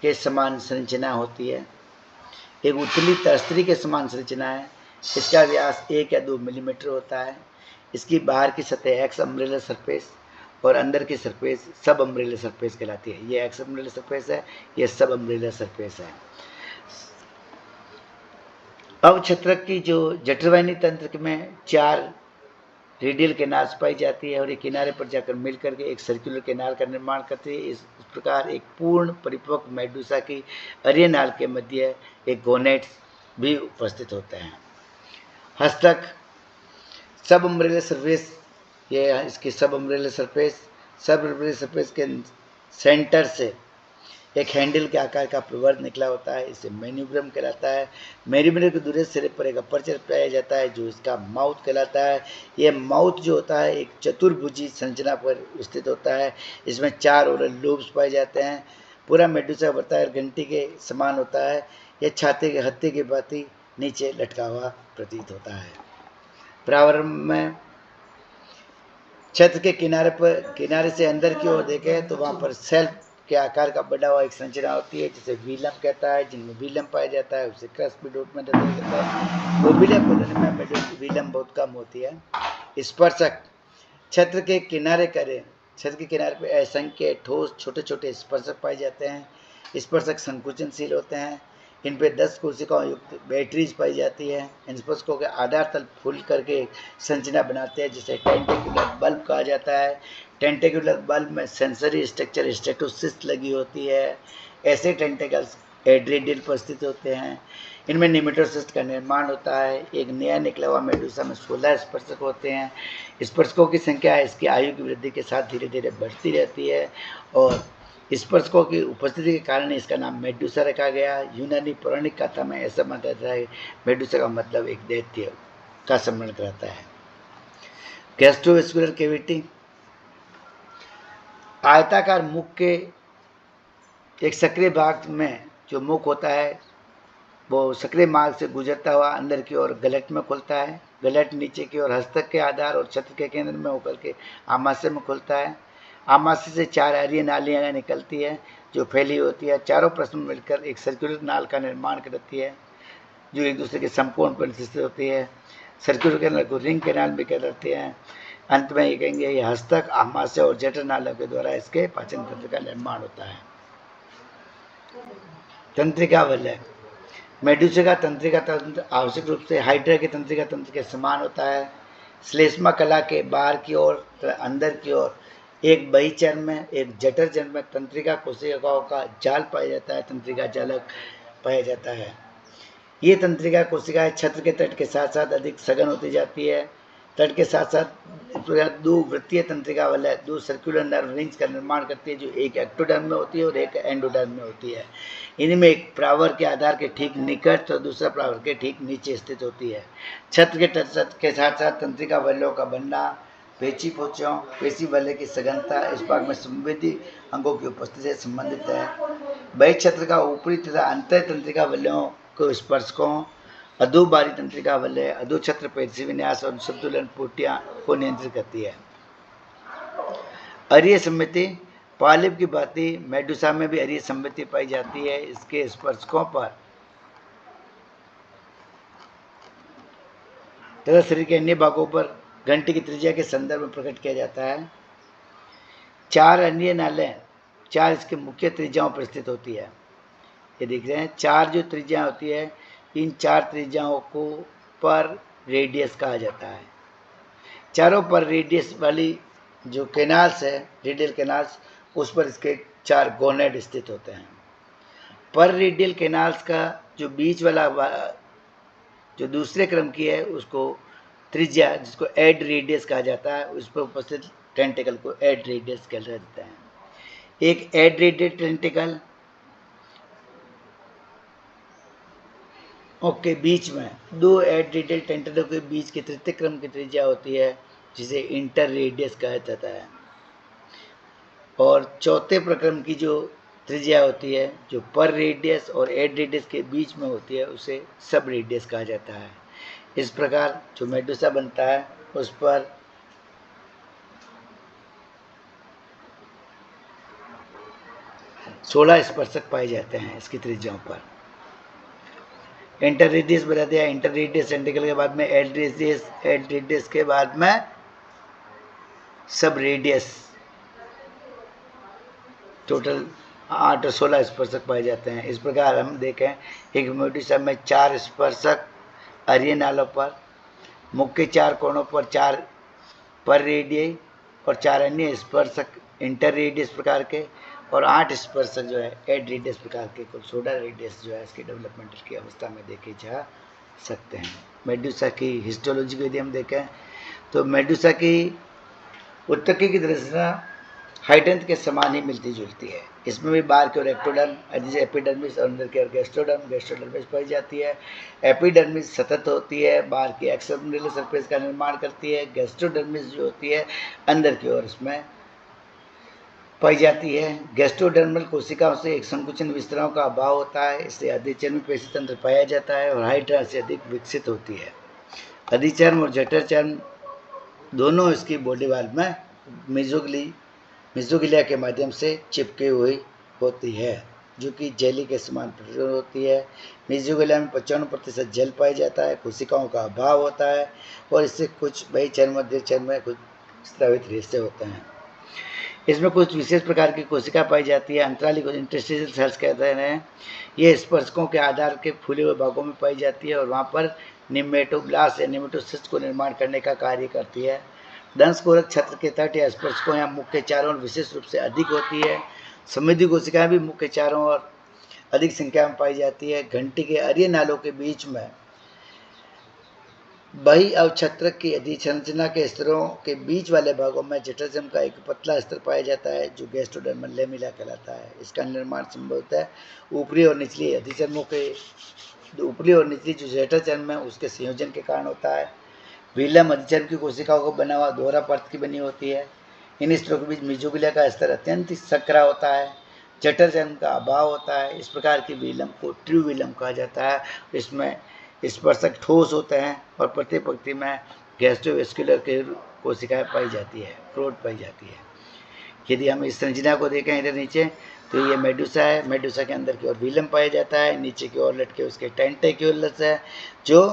के समान संरचना होती है। एक उथली तरस्तरी के समान संरचना है। इसका व्यास 1 या 2 मिलीमीटर होता है। इसकी बाहर की सतह एक्स अम्ब्रेला सरफेस और अंदर की सरफेस सब अम्ब्रेला सरफेस कहलाती है। ये एक्स अम्ब्रेला सरफेस है, ये सब अम्ब्रेला सरफेस है। अवक्षत्रक की जो जठरवाहिनी तंत्र में 4 रेडियल किनार पाई जाती है और ये किनारे पर जाकर मिलकर के एक सर्कुलर किनार का निर्माण करती है। इस प्रकार एक पूर्ण परिपक्व मेडुसा की अरियनाल के मध्य एक गोनेट्स भी उपस्थित होते हैं। हस्तक सब अम्ब्रेला सरफेस, ये इसकी सब अम्ब्रेला सरफेस के सेंटर से एक हैंडल के आकार का प्रवर्त निकला होता है। इसे मेन्यूब्रम कहलाता है। मेन्यूब्रम के दूसरे सिरे पर एक अपर्चर पाया जाता है जो इसका माउथ कहलाता है। यह माउथ जो होता है एक चतुर्भुजी संरचना पर स्थित होता है। इसमें 4 ओरल लोब्स पाए जाते हैं। पूरा मेडुसा वृत्ताकार घंटी के समान होता है। यह छाते के हत्थे के भांति नीचे लटका हुआ प्रतीत होता है। प्रारंभ में छत्र के किनारे से अंदर की ओर देखें तो वहाँ पर सेल्फ के आकार का बना हुआ एक संरचना होती है जिसे व्हीलम कहता है। जिनमें व्हीलम पाया जाता है उसे क्रस्ट रूप में दर्शाया जाता है। ओबिलिया कॉलोनी में व्हीलम बहुत कम होती है। स्पर्शक छत्र के किनारे पर असंख्य ठोस छोटे छोटे स्पर्शक पाए जाते हैं। स्पर्शक संकुचनशील होते हैं। इन पे 10 कोशिकाओं युक्त बैटरीज पाई जाती है। इन स्पर्शकों के आधार तल फूल करके संरचना बनाते हैं जिसे टेंटिकुलर बल्ब कहा जाता है। टेंटिकुलर बल्ब में सेंसरी स्ट्रक्चर स्टेटोसिस्ट लगी होती है। ऐसे टेंटिकल्स एड्रेडियल पर स्थित होते हैं। इनमें निमेटोसिस्ट का निर्माण होता है। एक नया निकला हुआ मेडुसा में 16 स्पर्शक होते हैं। स्पर्शकों की संख्या इसकी आयु की वृद्धि के साथ धीरे धीरे बढ़ती रहती है और स्पर्शकों की उपस्थिति के कारण इसका नाम मेडुसा रखा गया। यूनानी पौराणिक कथा में ऐसा माना जाता है मेडुसा का मतलब एक दैत्य का सम्मान कराता है। गैस्ट्रोवेस्कुलर कैविटी आयताकार मुख के एक सक्रिय भाग में जो मुख होता है वो सक्रिय मार्ग से गुजरता हुआ अंदर की ओर गलट में खुलता है। गलट नीचे की ओर हस्तक के आधार और छत्र के केंद्र में होकर के आमाशय में खुलता है। आमाशय से 4 अरीय नालियाँ निकलती है जो फैली होती है। चारों पृष्ठ में मिलकर एक सर्कुलर नाल का निर्माण करती है जो एक दूसरे के संपूर्ण पर स्थित होती है। सर्कुलर कैनाल को रिंग कैनाल भी कहते हैं। अंत में ये कहेंगे ये हस्तक आमाशय और जठर नालों के द्वारा इसके पाचन तंत्र का निर्माण होता है। तंत्रिका वलय मेडुसा का तंत्रिका तंत्र आवश्यक रूप से हाइड्रा के तंत्रिका तंत्र के समान होता है। श्लेष्मा कला के बाहर की ओर अंदर की ओर एक बहिचर्म में एक जठर चर्म में तंत्रिका कोशिकाओं का जाल पाया जाता है। तंत्रिका जालक पाया जाता है। ये तंत्रिका कोशिकाएं छत्र के तट के साथ साथ अधिक सघन होती जाती है। तट के साथ साथ 2 वृत्तीय तंत्रिका वलय 2 सर्कुलर नर्व रिंग्स का निर्माण करती है जो एक एक्टोडर्म में होती है और एक एंडोडर्म में होती है। इनमें एक प्रावर के आधार के ठीक निकट तो दूसरा प्रावर के ठीक नीचे स्थित होती है। छत्र के तट के साथ साथ तंत्रिका वलयों का बनना पेची पोचों पेशी वलय की सघनता इस भाग में संवेदी अंगों की उपस्थिति से संबंधित है। बहिक्षत्र का ऊपरी तथा अंतर तंत्रिका वलयों को स्पर्शकों अधोबारी तंत्रिका वलय अधोछत्र पेशी विन्यास और संतुलन पोटियां को नियंत्रित करती है। अरीय सम्मिति पॉलिप की भांति मेडुसा में भी अरीय सम्मिति पाई जाती है। इसके स्पर्शकों पर तथा शरीर के अन्य भागों पर घंटे की त्रिज्या के संदर्भ में प्रकट किया जाता है। 4 अन्य नालें 4 इसके मुख्य त्रिज्याओं पर स्थित होती है। ये देख रहे हैं 4 जो त्रिज्या होती है इन 4 त्रिज्याओं को पर रेडियस कहा जाता है। चारों पर रेडियस वाली जो कैनाल्स है रेडियल कैनाल्स उस पर इसके 4 गोनेड स्थित होते हैं। पर रेडियल कैनाल्स का जो बीच वाला जो दूसरे क्रम की है उसको त्रिज्या जिसको एड रेडियस कहा जाता है उस पर उपस्थित टेंटिकल को एड रेडियस कहा जाता है। एक एड रेडियल टेंटिकल के बीच में 2 एड रेडियल टेंटिकल के बीच की तृतीय क्रम की त्रिज्या होती है जिसे इंटर रेडियस कहा जाता है। और चौथे प्रक्रम की जो त्रिज्या होती है जो पर रेडियस और एड रेडियस के बीच में होती है उसे सब रेडियस कहा जाता है। इस प्रकार जो मेडुसा बनता है उस पर सोलह स्पर्शक पाए जाते हैं इसकी त्रिज्याओं पर। इंटर रेडियस बता दिया। इंटर रेडियस टेंटिकल के बाद में एड रेडियस के बाद में सब रेडियस टोटल 8 और 16 स्पर्शक पाए जाते हैं। इस प्रकार हम देखें एक मेडुसा में 4 स्पर्शक अरीय नालों पर मुख के 4 कोणों पर 4 पर रेडियस और 4 अन्य स्पर्शक इंटर रेडियस प्रकार के और 8 स्पर्शक जो है एड रेडियस प्रकार के कुल 16 रेडियस जो है इसकी डेवलपमेंट की अवस्था में देखे जा सकते हैं। मेडुसा की हिस्टोलॉजी को यदि हम देखें तो मेडुसा की उत्तकी की दृष्टि हाइडेंथ के समान ही मिलती जुलती है। इसमें भी बाहर की ओर एक्टोडर्म जैसे एपिडर्मिस और अंदर की ओर गैस्ट्रोडर्मिस पाई जाती है। एपिडर्मिस सतत होती है बाहर की एक्सटर्नल सरफेस का निर्माण करती है। गैस्ट्रोडर्मिस जो होती है अंदर की ओर इसमें पाई जाती है। गैस्ट्रोडर्मल कोशिकाओं से एक संकुचन विस्तराओं का अभाव होता है इससे अधिचर्मी पेशी तंत्र पाया जाता है और हाइड्रा से अधिक विकसित होती है। अधिचर्म और जठर चर्म दोनों इसकी बॉडी वाल में मेसोगिलिया के माध्यम से चिपकी हुई होती है, जो कि जेली के समान प्रतीत होती है। मेसोगिलिया में 95% जल पाया जाता है, कोशिकाओं का अभाव होता है और इससे कुछ बही चर्म, मध्य चर्म में कुछ स्रावित रेशे होते हैं। इसमें कुछ विशेष प्रकार की कोशिका पाई जाती है, अंतराली इंटरस्टिशियल सेल्स कहते हैं। ये स्पर्शकों के आधार के फूले हुए भागों में पाई जाती है और वहाँ पर निमेटोब्लास्ट या निमेटोसिस्ट को निर्माण करने का कार्य करती है। दंशकोरक छत्र के तट या स्पर्शकों या मुख के चारों ओर विशेष रूप से अधिक होती है। समृद्धि कोशिकाएं भी मुख के चारों ओर अधिक संख्या में पाई जाती है। घंटी के अरिय नालों के बीच में बही अवक्षत्रक की अधिसंरचना के स्तरों के बीच वाले भागों में जठरचर्म का एक पतला स्तर पाया जाता है, जो गैस्ट्रोडर्मल लेमिला कहलाता है। इसका निर्माण संभवतः ऊपरी और निचली अधिचर्मों के ऊपरी और निचली जो जठरचर्म है उसके संयोजन के कारण होता है। व्हीलम अधिचर्म की कोशिकाओं को बना हुआ दोहरा परत की बनी होती है। इन स्तरों के बीच मेसोगिलिया का स्तर अत्यंत सकरा होता है, जठरचर्म का अभाव होता है। इस प्रकार की व्हीलम को ट्रूव्हीलम कहा जाता है। इसमें स्पर्शक ठोस होते हैं और प्रत्येक पंक्ति में गैस्ट्रोवेस्कुलर के कोशिकाएं पाई जाती है, प्रोट पाई जाती है। यदि हम इस संरचना को देखें इधर नीचे, तो ये मेडुसा है। मेडुसा के अंदर की ओर व्हीलम पाया जाता है, नीचे की ओर लटके उसके टेंटेक्युलस है, जो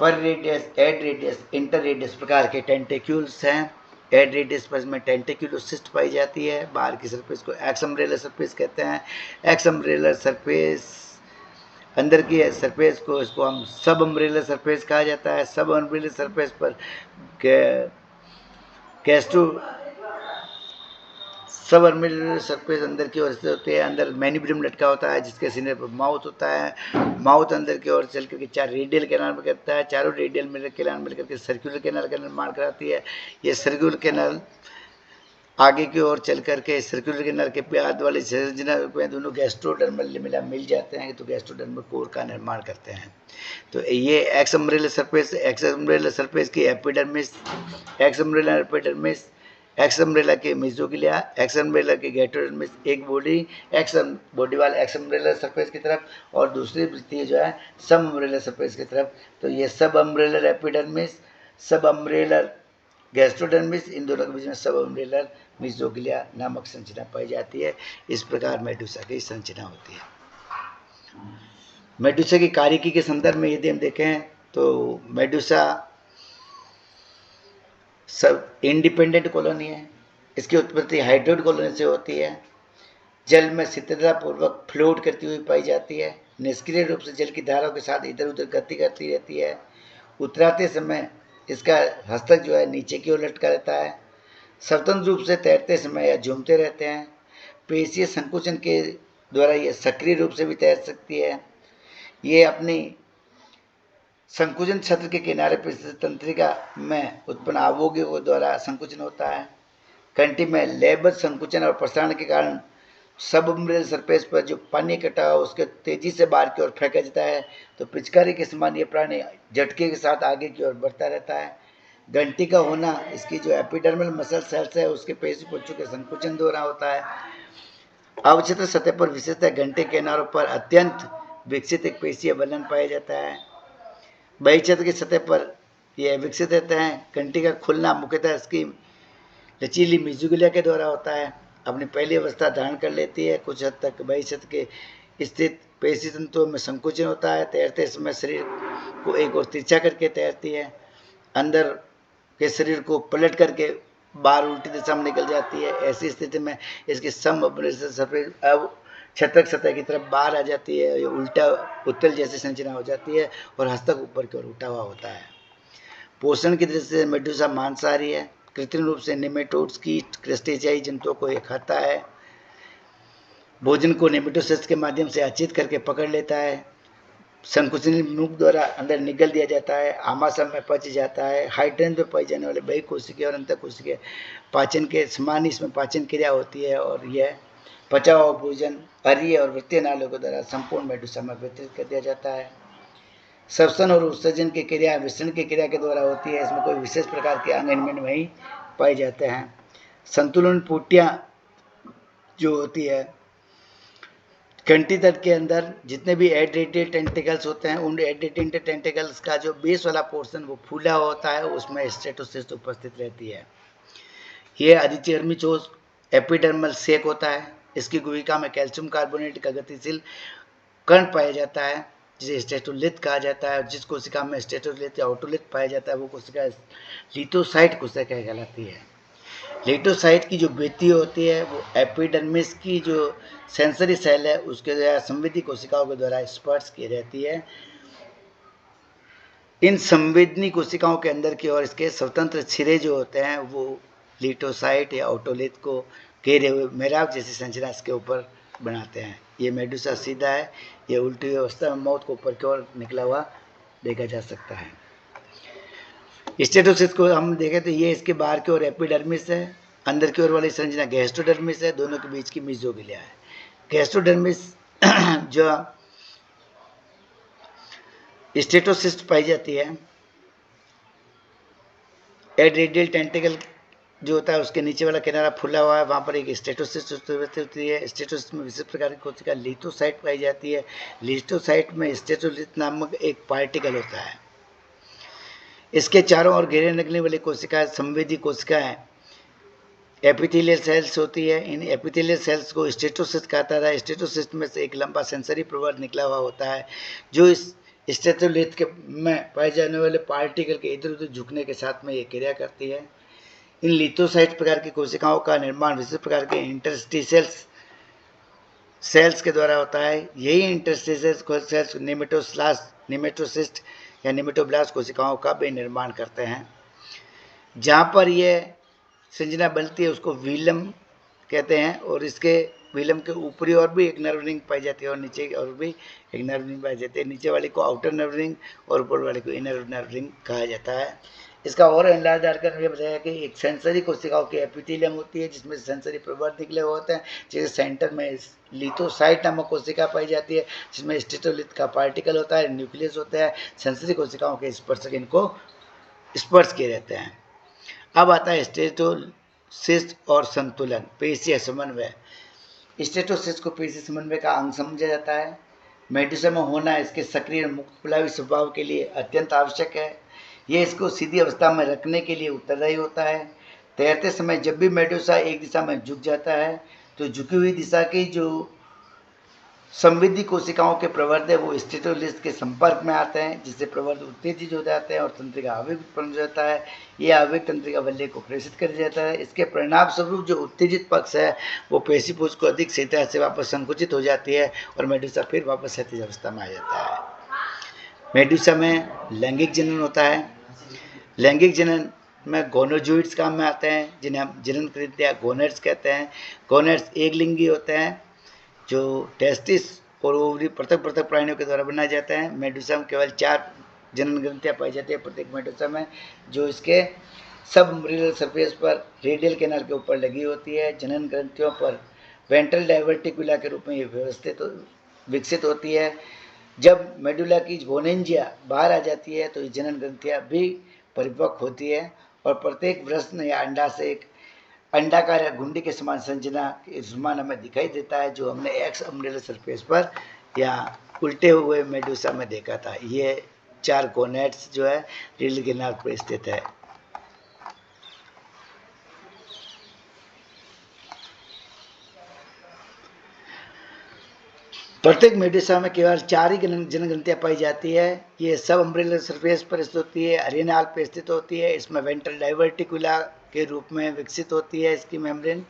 per radius, ad radius, inter radius प्रकार के टेंटेक्यूल्स हैं। एड रेडियस पर में टेंटेक्यूलोसिस्ट पाई जाती है। बाहर की सरफेस को एक्सम्ब्रेलर सरफेस कहते हैं। एक्सम्ब्रेलर सरफेस अंदर की सरफेस को इसको हम सब अम्ब्रेलर सरफेस कहा जाता है। सब अम्ब्रेलर सरफेस पर गैस्ट्रो सब अम्ब्रेलर सरफेस अंदर की ओर स्थित होती है। अंदर मैनिब्रियम लटका होता है, जिसके सीने पर माउथ होता है। माउथ अंदर की ओर चल करके 4 रेडियल कैनाल में करता है। चारों रेडियल कैनाल मिलकर के सर्कुलर कैनाल का निर्माण कराती है। ये सर्कुलर कैनाल आगे की ओर चल करके सर्कुलर कैनाल के प्याद वाली संरचना में दोनों गैस्ट्रोडर्मल लेमिला मिल जाते हैं, तो गैस्ट्रोडर्मल कोर का निर्माण करते हैं। तो ये एक्सम्ब्रेलर सरफेस की एपिडर्मिस, एक्सम्ब्रेलर एपिडर्मिस, एक्सम्ब्रेला के मेसोगिलिया, एक्सम्ब्रेला के गैस्ट्रोडर्मिस, एक बॉडी बॉडी वाला एक्सम्ब्रेलर सरफेस की तरफ और दूसरी वृत्तीय जो है सब अम्ब्रेलर सरफेस की तरफ। तो ये सब अम्ब्रेलर एपिडर्मिस, सब अम्ब्रेलर गैस्ट्रोडर्मिस, इन दोनों के बीच में सब अम्ब्रेलर मेसोगिलिया नामक संरचना पाई जाती है। इस प्रकार मेडुसा की संरचना होती है। मेडुसा की कार्यकी के संदर्भ में यदि हम देखें तो मेडुसा सब इंडिपेंडेंट कॉलोनी है। इसकी उत्पत्ति हाइड्रोइड कॉलोनी से होती है। जल में शीतलतापूर्वक फ्लोट करती हुई पाई जाती है। निष्क्रिय रूप से जल की धाराओं के साथ इधर उधर गति करती रहती है। उतराते समय इसका हस्तक जो है नीचे की ओर लटका रहता है। स्वतंत्र रूप से तैरते समय या झूमते रहते हैं। पेशीय संकुचन के द्वारा ये सक्रिय रूप से भी तैर सकती है। ये अपनी संकुचन क्षेत्र के किनारे पर तंत्रिका में उत्पन्न आवेगों के द्वारा संकुचन होता है। घंटी में लयबद्ध संकुचन और प्रसारण के कारण सब अम्ब्रेलर सरफेस पर जो पानी इकट्ठा हो उसके तेजी से बाहर की ओर फेंका जाता है। तो पिचकारी के समान ये प्राणी झटके के साथ आगे की ओर बढ़ता रहता है। घंटी का होना इसकी जो एपिडर्मल मसल सेल्स है उसके पेशी पुंजों के संकुचन द्वारा होता है। अवक्षेत्र सतह पर विशेषतः घंटे के किनारों पर अत्यंत विकसित एक पेशीय बलन पाया जाता है। बहिक्षेत्र की सतह पर यह विकसित रहता है। घंटी का खुलना मुख्यतः इसकी लचीली मेसोगिलिया के द्वारा होता है। अपनी पहली अवस्था धारण कर लेती है। कुछ हद तक बहिक्षेत्र के स्थित पेशी तंतुओं में संकुचन होता है। तैरते समय शरीर को एक ओर तिरछा करके तैरती है। अंदर के शरीर को पलट करके बाहर उल्टी दिशा में निकल जाती है। ऐसी स्थिति में इसकी सम सरफेस अब छत्रक सतह की तरफ बाहर आ जाती है। ये उल्टा उत्तल जैसी संरचना हो जाती है और हस्तक ऊपर की ओर उठा हुआ होता है। पोषण की दृष्टि से मेडुसा मांसाहारी है। कृत्रिम रूप से नेमेटोड्स, कीट, क्रस्टेशियाई जंतुओं को ये खाता है। भोजन को नेमेटोसिस्ट के माध्यम से अचेत करके पकड़ लेता है। संकुचन मुख द्वारा अंदर निगल दिया जाता है। आमाशय में पच जाता है। हाइड्रेन में पाई जाने वाले बहिकोशिकीय और अंतःकोशिकीय पाचन के समान इसमें पाचन क्रिया होती है और यह पचा हुआ भोजन अरीय और वृत्तीय नालों के द्वारा संपूर्ण मेडुसा में वितरित कर दिया जाता है। श्वसन और उत्सर्जन की क्रिया विसरण की क्रिया के द्वारा होती है। इसमें कोई विशेष प्रकार के अंग इनमें नहीं पाए जाते हैं। संतुलन पुटियाँ जो होती है, घंटी तट के अंदर जितने भी एडेटेड टेंटिकल्स होते हैं उन एडेटेड टेंटिकल्स का जो बेस वाला पोर्शन वो फूला होता है, उसमें स्टेटोसिस्ट उपस्थित रहती है। ये अधिचर्मी चोष एपिडर्मल सेक होता है। इसकी गुहिका में कैल्शियम कार्बोनेट का गतिशील कण पाया जाता है जिसे स्टेटोलिथ कहा जाता है। जिस कोशिका में स्टेटोलिथ या ऑटोलिथ पाया जाता है वो कोशिका लिथोसाइट कोशिका कहलाती है। लिथोसाइट की जो वृद्धि होती है वो एपिडर्मिस की जो सेंसरी सेल है उसके द्वारा संवेदी कोशिकाओं के द्वारा स्पर्श की रहती है। इन संवेदनी कोशिकाओं के अंदर की ओर इसके स्वतंत्र छिरे जो होते हैं वो लिथोसाइट या ऑटोलिथ को घेरे हुए मेहराब जैसी संरचना इसके ऊपर बनाते हैं। ये मेडुसा सीधा है, ये उल्टी अवस्था में मौत को ऊपर की ओर निकला हुआ देखा जा सकता है। स्टेटोसिस को हम देखें तो ये इसके बाहर की ओर एपिडर्मिस है, अंदर की ओर वाली संरचना गैस्ट्रोडर्मिस है, दोनों के बीच की मीजोगिलिया है। गैस्ट्रोडर्मिस जो स्टेटोसिस्ट पाई जाती है, एडरेडियल टेंटिकल जो होता है उसके नीचे वाला किनारा फुला हुआ है, वहाँ पर एक स्टेटोसिस्ट होती है। स्टेटोसिस्ट में विशेष प्रकार की कोशिका लिथोसाइट पाई जाती है। लिथोसाइट में स्टेटोलिथ नामक एक पार्टिकल होता है। इसके चारों ओर घेरे निकलने वाली कोशिकाएं संवेदी कोशिकाएं एपिथेलियल सेल्स होती है। इन एपिथेलियल सेल्स को स्टेटोसिस्ट कहता है। स्टेटोसिस्ट में से एक लंबा सेंसरी प्रवर्ध निकला हुआ होता है जो इस स्टेटोलिथ के में पाए जाने वाले पार्टिकल के इधर उधर झुकने के साथ में ये क्रिया करती है। इन लिथोसाइट प्रकार की कोशिकाओं का निर्माण विशेष प्रकार के इंटरस्टिशियल सेल्स के द्वारा होता है। यही इंटरस्टिशियल सेल्स निमेटोसिस्ट या निमेटोब्लास्ट कोशिकाओं का भी निर्माण करते हैं। जहाँ पर यह संरचना बनती है उसको वीलम कहते हैं और इसके वीलम के ऊपरी और भी एक नर्व रिंग पाई जाती है और नीचे और भी एक नर्व रिंग पाई जाती है। नीचे वाले को आउटर नर्व रिंग और ऊपर वाले को इनर नर्व रिंग कहा जाता है। इसका और अंदाज डालकर ये बताया कि एक सेंसरी कोशिकाओं की एपिथेलियम होती है जिसमें सेंसरी प्रवर्ध निकले हुए होते हैं। जैसे सेंटर में लिथोसाइट नामक कोशिका पाई जाती है जिसमें स्टेटोलिथ का पार्टिकल होता है, न्यूक्लियस होता है। सेंसरी कोशिकाओं के स्पर्शक इनको स्पर्श किए रहते हैं। अब आता है स्टेटोसिस्ट और संतुलन, पेशीय समन्वय। स्टेटोसिस्ट को पेशीय समन्वय का अंग समझा जाता है। मेडुसा में होना इसके सक्रिय मुक्त प्लावी स्वभाव के लिए अत्यंत आवश्यक है। ये इसको सीधी अवस्था में रखने के लिए उत्तरदायी होता है। तैरते समय जब भी मेडुसा एक दिशा में झुक जाता है तो झुकी हुई दिशा की जो संवेदी कोशिकाओं के प्रवर्ध है वो स्टेटोलिथ के संपर्क में आते हैं जिससे प्रवर्ध उत्तेजित हो जाते हैं और तंत्रिका आवेग उत्पन्न हो जाता है। ये आवेग तंत्रिका बल्ले को प्रेषित कर जाता है। इसके परिणाम स्वरूप जो उत्तेजित पक्ष है वो पेशीपुंज को अधिक सही से वापस संकुचित हो जाती है और मेडुसा फिर वापस क्षैतिज अवस्था में आ जाता है। मेडुसा में लैंगिक जनन होता है। लैंगिक जनन में गोनोजोइड्स काम में आते हैं जिन्हें हम जनन क्रिया गोनेड्स कहते हैं। गोनेड्स एक लिंगी होते हैं जो टेस्टिस और ओवरी पृथक पृथक प्राणियों के द्वारा बनाए जाते हैं। मेडुसा में केवल 4 जनन ग्रंथियाँ पाई जाती है प्रत्येक मेडुसा में जो इसके सब अम्ब्रेलर सरफेस पर रेडियल कैनाल के ऊपर लगी होती है। जनन ग्रंथियों पर वेंट्रल डाइवर्टिकुला के रूप में ये विकसित होती है। जब मेडुला की गोनेंजिया बाहर आ जाती है तो ये जनन ग्रंथियाँ भी परिपक्व होती है और प्रत्येक वृषण या अंडा से एक अंडाकार या घुंडी के समान संरचना के समान हमें दिखाई देता है जो हमने एक्स अम्ब्रेलर सरफेस पर या उल्टे हुए मेडुसा में देखा था। ये 4 गोनेड्स जो है रेडियल कैनाल पर स्थित है। प्रत्येक मेडुसा में केवल 4 ही जनन ग्रंथियाँ पाई जाती है। ये सब अम्ब्रेलर सरफेस पर स्थित होती है, अरेनाल पर स्थित होती है। इसमें वेंट्रल डाइवर्टिकुला के रूप में विकसित होती है इसकी मेम्ब्रेन।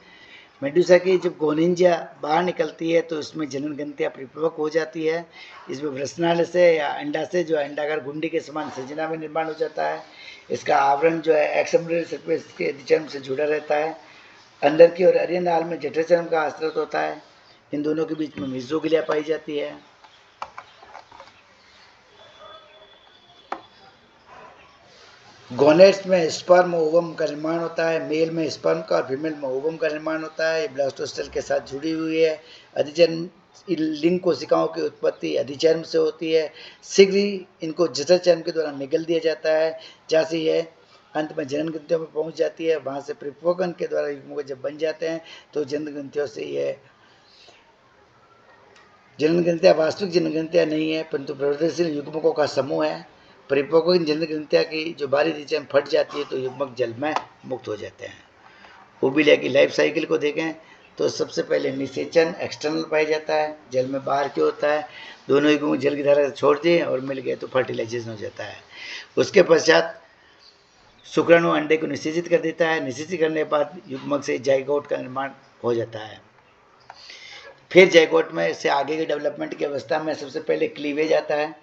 मेडुसा की जब गोनिंजिया बाहर निकलती है तो इसमें जनन ग्रंथियाँ परिपक्व हो जाती है। इसमें वृषणाल से या अंडा से जो अंडाकार घुंडी के समान संरचना में निर्माण हो जाता है। इसका आवरण जो है एक्स अम्ब्रेलर सरफेस के अधिचर्म से जुड़ा रहता है। अंदर की ओर अरेनाल में जठरचर्म का आश्रित होता है। इन दोनों के बीच में मीजोग्लिया पाई जाती है। गोनेड्स में स्पर्म ओवम का निर्माण होता है। मेल में स्पर्म का और फीमेल में ओवम का निर्माण होता है। ये ब्लास्टोसेल के साथ जुड़ी हुई है। अधिचर्म लिंग कोशिकाओं की उत्पत्ति अधिचर्म से होती है। शीघ्र ही इनको जठरचर्म के द्वारा निगल दिया जाता है। जहाँ से यह अंत में जनन ग्रंथियों में पहुँच जाती है। वहाँ से परिपक्वन के द्वारा युग्मक जब बन जाते हैं तो जनन ग्रंथियों से यह जनन ग्रंथियाँ वास्तविक जनन ग्रंथियाँ नहीं है परंतु प्रवर्धनशील युग्मकों का समूह है। परिपक्व जनन ग्रंथियाँ की जो बाहरी दिशा में फट जाती है तो युग्मक जल में मुक्त हो जाते हैं। ओबिलिया की लाइफ साइकिल को देखें तो सबसे पहले निषेचन एक्सटर्नल पाया जाता है, जल में बाहर क्यों होता है, दोनों युग्म जल की धारा से छोड़ दिए और मिल गए तो फर्टिलाइजेशन हो जाता है। उसके पश्चात शुक्राणु अंडे को निषेचित कर देता है, निषेचित करने के बाद युग्मक से जाइगोट का निर्माण हो जाता है। फिर जाइगोट में से आगे के डेवलपमेंट की अवस्था में सबसे पहले क्लीवेज आता है,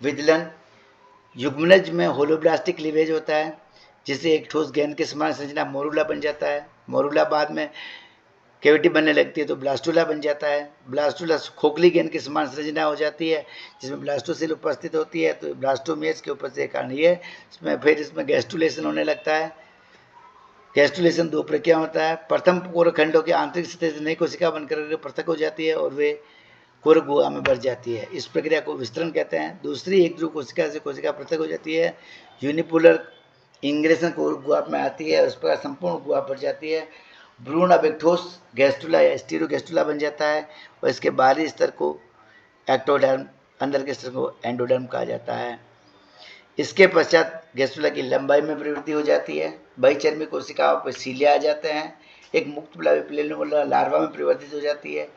विदलन। युग्मनज में होलोब्लास्टिक क्लीवेज होता है, जिससे एक ठोस गेंद के समान संरचना मोरूला बन जाता है। मोरूला बाद में कैविटी बनने लगती है तो ब्लास्टुला बन जाता है। ब्लास्टुला खोखली गेंद की समान संरचना हो जाती है, जिसमें ब्लास्टोसिल उपस्थित होती है। तो ब्लास्टोमेज के उपस्थिति के कारण ये इसमें गैस्टुलेशन होने लगता है। गैस्टुलेशन दो प्रक्रिया होता है। प्रथम कोरखंडों की आंतरिक सतह से नई कोशिका बनकर पृथक हो जाती है और वे कोरक गुहा में बढ़ जाती है। इस प्रक्रिया को विस्तरण कहते हैं। दूसरी एक ध्रुव कोशिका से कोशिका पृथक हो जाती है, यूनिपोलर इंग्रेशन कोरक गुहा में आती है, उस प्रकार संपूर्ण गुहा बढ़ जाती है। भ्रूण अब एक ठोस गैस्टुला या स्टीरोगैस्टुला बन जाता है और इसके बाहरी स्तर को एक्टोडर्म, अंदर के स्तर को एंडोडर्म कहा जाता है। इसके पश्चात गैस्टुला की लंबाई में प्रवृत्ति हो जाती है। बहुचर्मी कोशिकाओं पर सीलिया आ जाते हैं। एक मुक्त प्लेनुला लार्वा में परिवर्तित हो जाती है।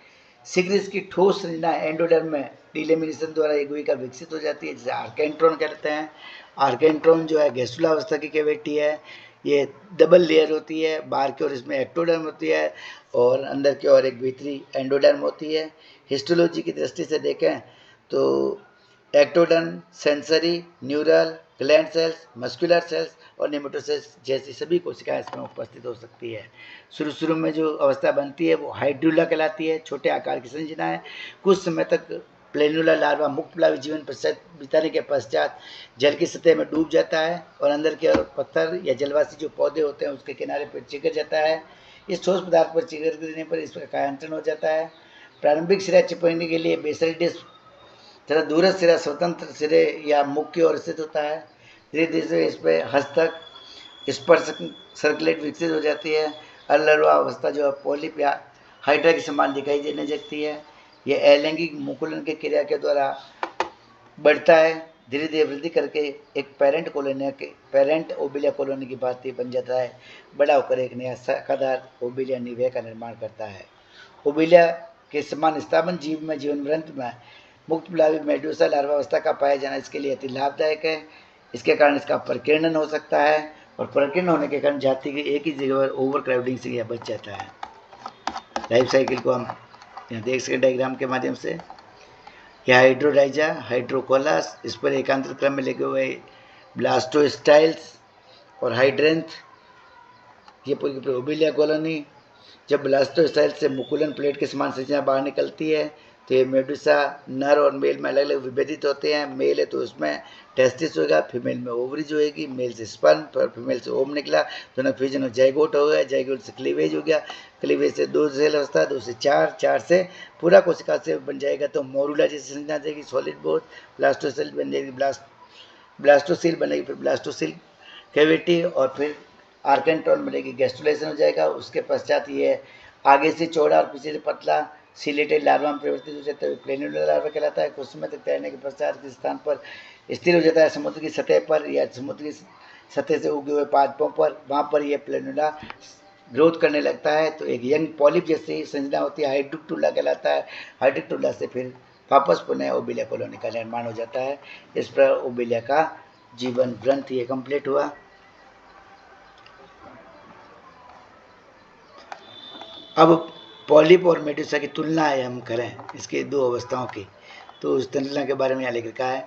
शीघ्र इसकी ठोस संरचना एंडोडर्म में डिलेमिनेशन द्वारा एगुइका विकसित हो जाती है, जिसे आर्केंट्रॉन कहते हैं। आर्केंट्रॉन जो है गैस्टुला अवस्था की कैविटी है। ये डबल लेयर होती है, बाहर की ओर इसमें एक्टोडर्म होती है और अंदर की ओर एक भीतरी एंडोडर्म होती है। हिस्टोलॉजी की दृष्टि से देखें तो ectoderm sensory, neural, gland cells, muscular cells और नेमेटोसेल्स जैसी सभी कोशिकाएं इसमें उपस्थित हो सकती है। शुरू में जो अवस्था बनती है वो हाइड्रूला कहलाती है, छोटे आकार की संरचना है। कुछ समय तक प्लेनुला लार्वा मुक्त प्लावी जीवन बिताने के पश्चात जल की सतह में डूब जाता है और अंदर की ओर पत्थर या जलवासी जो पौधे होते हैं उसके किनारे पर चिकर जाता है। इस ठोस पदार्थ पर चिकर गिरने पर इसका कायांतरण हो जाता है। प्रारंभिक सिरा चिपकने के लिए बेसल डिस्क तथा दूरस्थ सिरा स्वतंत्र सिरे या मुख की ओर स्थित होता है। धीरे धीरे इस पर हस्तक स्पर्श सर्कुलेट विकसित हो जाती है। अलर्वा अवस्था जो है पॉलिप या हाइड्रा के समान दिखाई देने लगती है। यह अलैंगिक मुकुलन की क्रिया के द्वारा बढ़ता है। धीरे धीरे वृद्धि करके एक पेरेंट ओबिलिया कॉलोनी की भांति बन जाता है। बड़ा होकर एक नया शाखादार ओबिलिया निवय का निर्माण करता है। ओबिलिया के समान स्थापन जीव में जीवन वृंत में मुक्त प्लावी मेडूसा लार्वावस्था का पाया जाना इसके लिए अति लाभदायक है। इसके कारण इसका प्रकीर्णन हो सकता है और प्रकीर्णन होने के कारण जाति की एक ही जगह पर ओवर क्राउडिंग से यह बच जाता है। लाइफ साइकिल को हम यहाँ देख सकें डायग्राम के माध्यम से। यह हाइड्रोडाइजा, हाइड्रोकोलास, इस पर एकांतर क्रम में लगे हुए ब्लास्टोस्टाइल्स और हाइड्रेंथ, ये पूरी ओबिलिया कॉलोनी। जब ब्लास्टोस्टाइल से मुकुलन प्लेट के समान संरचना बाहर निकलती है तो ये मेडुसा नर और मेल में अलग अलग विभेदित होते हैं। मेल है तो उसमें टेस्टिस होगा, फीमेल में ओवरीज होएगी, मेल से स्पर्म और फीमेल से ओम निकला, दोनों फ्यूजन हो जाइगोट हो गया, जाइगोट से क्लीवेज हो गया, क्लीवेज से 2 सेल अवस्था, 2 से 4, 4 से पूरा कोशिका से बन जाएगा तो मोरूला जैसी संरचना जाएगी, सॉलिड बोर्ड, ब्लास्टोसेल बन जाएगी, ब्लास्टोसिल बनेगी, फिर ब्लास्टोसिल कैविटी और फिर आर्केंट्रॉन बनेगी, गैस्ट्रुलेशन हो जाएगा। उसके पश्चात ये आगे से चौड़ा और पीछे से पतला सिलेटेड लार्वा में परिवर्तित हो जाता है, प्लेनुलर लार्वा कहलाता है। कुछ समय तक तैरने के पश्चात किस स्थान पर स्थिर हो जाता है, समुद्र की सतह पर या समुद्र की सतह से उगे हुए पादपों पर, वहाँ पर यह प्लेनुला ग्रोथ करने लगता है तो एक यंग पॉलिप जैसी संरचना होती है, हाइड्रोक्टुला कहलाता है। हाइड्रोक्टुला से फिर वापस पुनः ओबिलिया कॉलोनी का निर्माण हो जाता है। इस पर ओबिलिया का जीवन वृंत ये कंप्लीट हुआ। अब पॉलिप और मेडुसा की तुलना है हम करें इसके 2 अवस्थाओं की, तो उस तुलना के बारे में यहाँ लिख रखा है।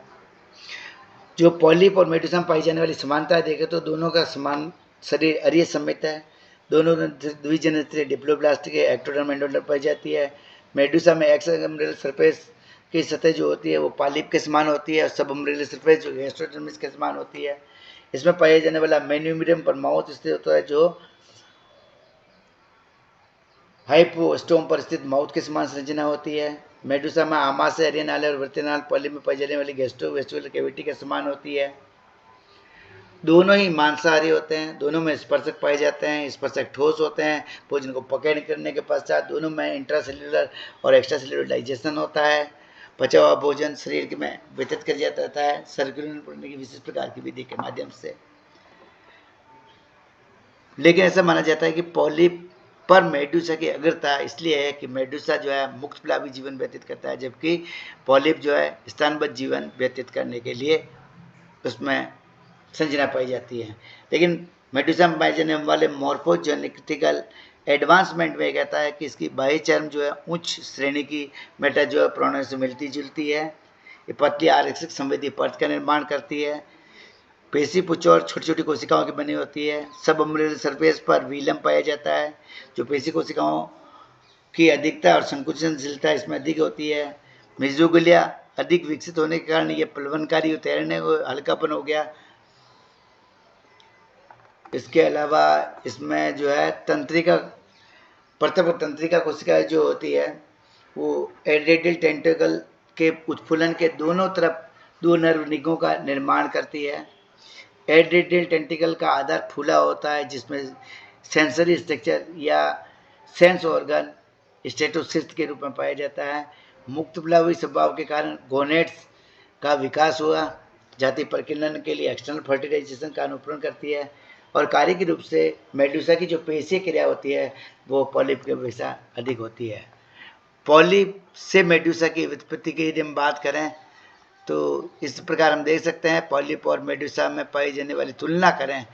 जो पॉलिप और मेडुसा में पाई जाने वाली समानता देखें तो दोनों का समान शरीर अरीय समित है। दोनों द्विजननेत्रीय डिप्लोब्लास्टिक एक्टोडर्म एंडोडर्म पाई जाती है। मेडुसा में एक्सअम्ब्रेलर सरफेस की सतह जो होती है वो पॉलिप के समान होती है और सब अम्ब्रेलर सरफेस जो गैस्ट्रोडर्मिस के समान होती है। इसमें पाया जाने वाला मेन्यूमिडियम पर माउथ स्थित होता है जो हाइपोस्टोम पर स्थित माउथ के समान संरचना होती है। मेडुसा में आमाशय, अरियनाल और वर्तिनाल पॉलिप में पाई जाने वाली गैस्ट्रोवेस्टिबुलर कैविटी के समान होती है। दोनों ही मांसाहारी होते हैं, दोनों में स्पर्शक पाए जाते हैं, स्पर्शक ठोस होते हैं। भोजन को पकड़ करने के पश्चात दोनों में इंट्रासेल्युलर और एक्स्ट्रासेल्युलर डाइजेशन होता है। पचा हुआ भोजन शरीर में वितरित कर जाता है सर्कुलेशन की विशेष प्रकार की विधि के माध्यम से। लेकिन ऐसा माना जाता है कि पॉलिप पर मेडुसा की अग्रता इसलिए है कि मेडुसा जो है मुक्त प्लावी जीवन व्यतीत करता है, जबकि पॉलिप जो है स्थानबद्ध जीवन व्यतीत करने के लिए उसमें संरचना पाई जाती है। लेकिन मेडुसा में पाए जाने वाले मॉर्फोजेनेटिकल एडवांसमेंट में कहता है कि इसकी बाह्य चर्म जो है उच्च श्रेणी की मेटाजोआ प्राणियों से मिलती जुलती है। ये पतली आरक्षक संवेदी परत का निर्माण करती है। पेशी पुच्छ और छोटी छोटी कोशिकाओं की बनी होती है। सब अम्बरेल सरफेस पर वीलम पाया जाता है, जो पेशी कोशिकाओं की अधिकता और संकुचनशीलता इसमें अधिक होती है। मिजोग्लिया अधिक विकसित होने के कारण ये प्लवनकारी तैरने को हल्कापन हो गया। इसके अलावा इसमें जो है तंत्रिका प्रथम तंत्रिका कोशिका जो होती है वो एड्रेडियल टेंटिकल के उत्फुलन के दोनों तरफ दो नर्व निगों का निर्माण करती है। एड्रेडियल टेंटिकल का आधार फूला होता है, जिसमें सेंसरी स्ट्रक्चर या सेंस ऑर्गन स्टेटोसिस्ट के रूप में पाया जाता है। मुक्त प्लावी स्वभाव के कारण गोनेट्स का विकास हुआ। जाति प्रकीर्णन के लिए एक्सटर्नल फर्टिलाइजेशन का अनुकरण करती है और कार्य के रूप से मेडुसा की जो पेशीय क्रिया होती है वो पॉलिप के अपेक्षा अधिक होती है। पॉलिप से मेडुसा की उत्पत्ति की यदि हम बात करें तो इस प्रकार हम देख सकते हैं, पॉलिप और मेडुसा में पाई जाने वाली तुलना करें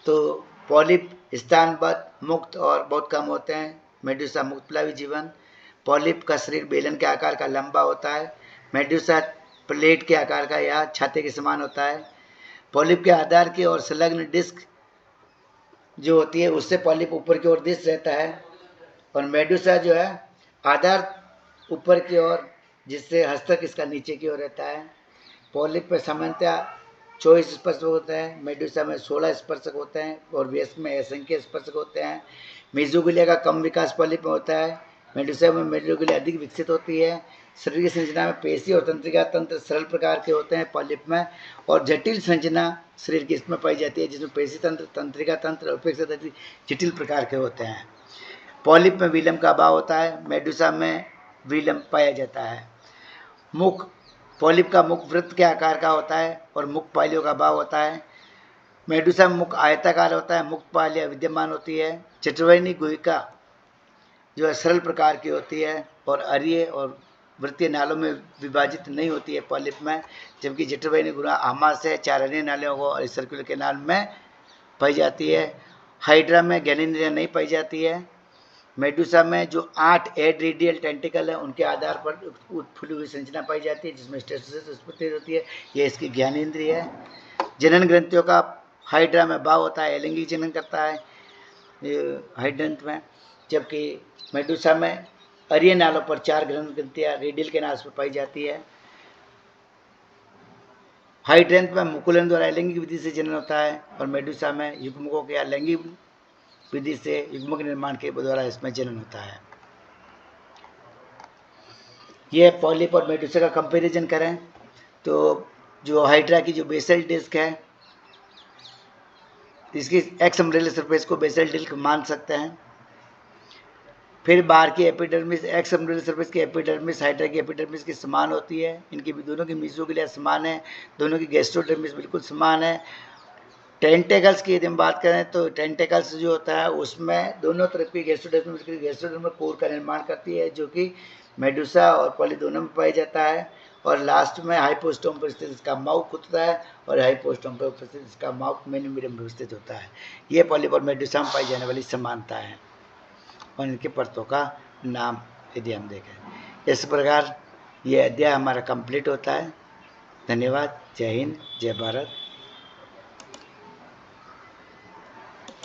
तो पॉलिप स्थानबद्ध मुक्त और बहुत कम होते हैं। मेडुसा मुक्त प्लावी जीवन। पॉलिप का शरीर बेलन के आकार का लंबा होता है। मेडुसा प्लेट के आकार का या छाते के समान होता है। पॉलिप के आधार की और संलग्न डिस्क जो होती है उससे पॉलिप ऊपर की ओर दिश रहता है और मेडुसा जो है आधार ऊपर की ओर, जिससे हस्तक इसका नीचे की ओर रहता है। पॉलिप में सामान्यतः 24 स्पर्शक होते हैं, मेडुसा में 16 स्पर्शक होते हैं और वयस्क में असंख्य स्पर्शक होते हैं। मिजोग्लिया का कम विकास पॉलिप में होता है। मेडुसा में मिजोग्लिया अधिक विकसित होती है। शरीर की संरचना में पेशी और तंत्रिका तंत्र सरल प्रकार के होते हैं पॉलिप में, और जटिल संरचना शरीर की इसमें पाई जाती है, जिसमें पेशी तंत्र, तंत्रिका तंत्र अपेक्षाकृत जटिल प्रकार के होते हैं। पॉलिप में विलम का अभाव होता है, मेडुसा में विलम पाया जाता है। मुख पॉलिप का मुख वृत्त के आकार का होता है और मुख पालियों का अभाव होता है। मेडुसा में मुख आयताकार होता है, मुख पालियाँ विद्यमान होती है। चतुर्वेणी गुहिका जो है सरल प्रकार की होती है और अरीय और वृत्तीय नालों में विभाजित नहीं होती है पॉलिप में, जबकि जठरवाहिनी गुहा आमा से 4 अन्य नालियों को और सर्कुलर कैनाल में पाई जाती है। हाइड्रा में ज्ञानेंद्रियाँ नहीं पाई जाती है। मेडुसा में जो 8 एड्रेडियल टेंटिकल है उनके आधार पर उत्फुल्ली हुई संरचना पाई जाती है, जिसमें स्टेटोसिस उत्पत्ति होती है। यह इसकी ज्ञानेंद्रिय है। जनन ग्रंथियों का हाइड्रा में भाव होता है, अलैंगिक जनन करता है हाइड्रंथ में, जबकि मेडुसा में अरीय नालों पर 4 ग्रंथियाँ रेडियल कैनाल पर पाई जाती है। हाइड्रंथ में मुकुलन द्वारा अलैंगिक विधि से जनन होता है और मेडुसा में युग्मकों के अलैंगिक विधि से युग्मक निर्माण के द्वारा इसमें जनन होता है। यह पॉलिप और मेडुसा का कंपैरिजन करें तो जो हाइड्रा की जो बेसल डिस्क है इसकी एक्स अम्ब्रेला सरफेस को बेसल डिस्क मान सकते हैं। फिर बाहर की एपिडर्मिस एक्स अम्ब्रेला सरफेस की एपिडर्मिस हाइड्रा की एपिडर्मिस की समान होती है। इनकी भी दोनों की मेसोग्लिया समान है, दोनों की गैस्ट्रोडर्मिस बिल्कुल समान है। टेंटेकल्स की यदि हम बात करें तो टेंटेकल्स जो होता है उसमें दोनों तरफ की गैस्ट्रोडर्मिस कोर का निर्माण करती है, जो कि मेडुसा और पॉली दोनों में पाया जाता है। और लास्ट में हाइपोस्टोम पर स्थित इसका माउथ होता है और हाइपोस्टोम पर उपस्थित इसका माउथ मेनिमिडियम में स्थित होता है। ये पॉलिप और मेडुसा में पाई जाने वाली समानता है और इनके परतों का नाम यदि हम देखें। इस प्रकार ये अध्याय हमारा कंप्लीट होता है। धन्यवाद। जय हिंद, जय भारत।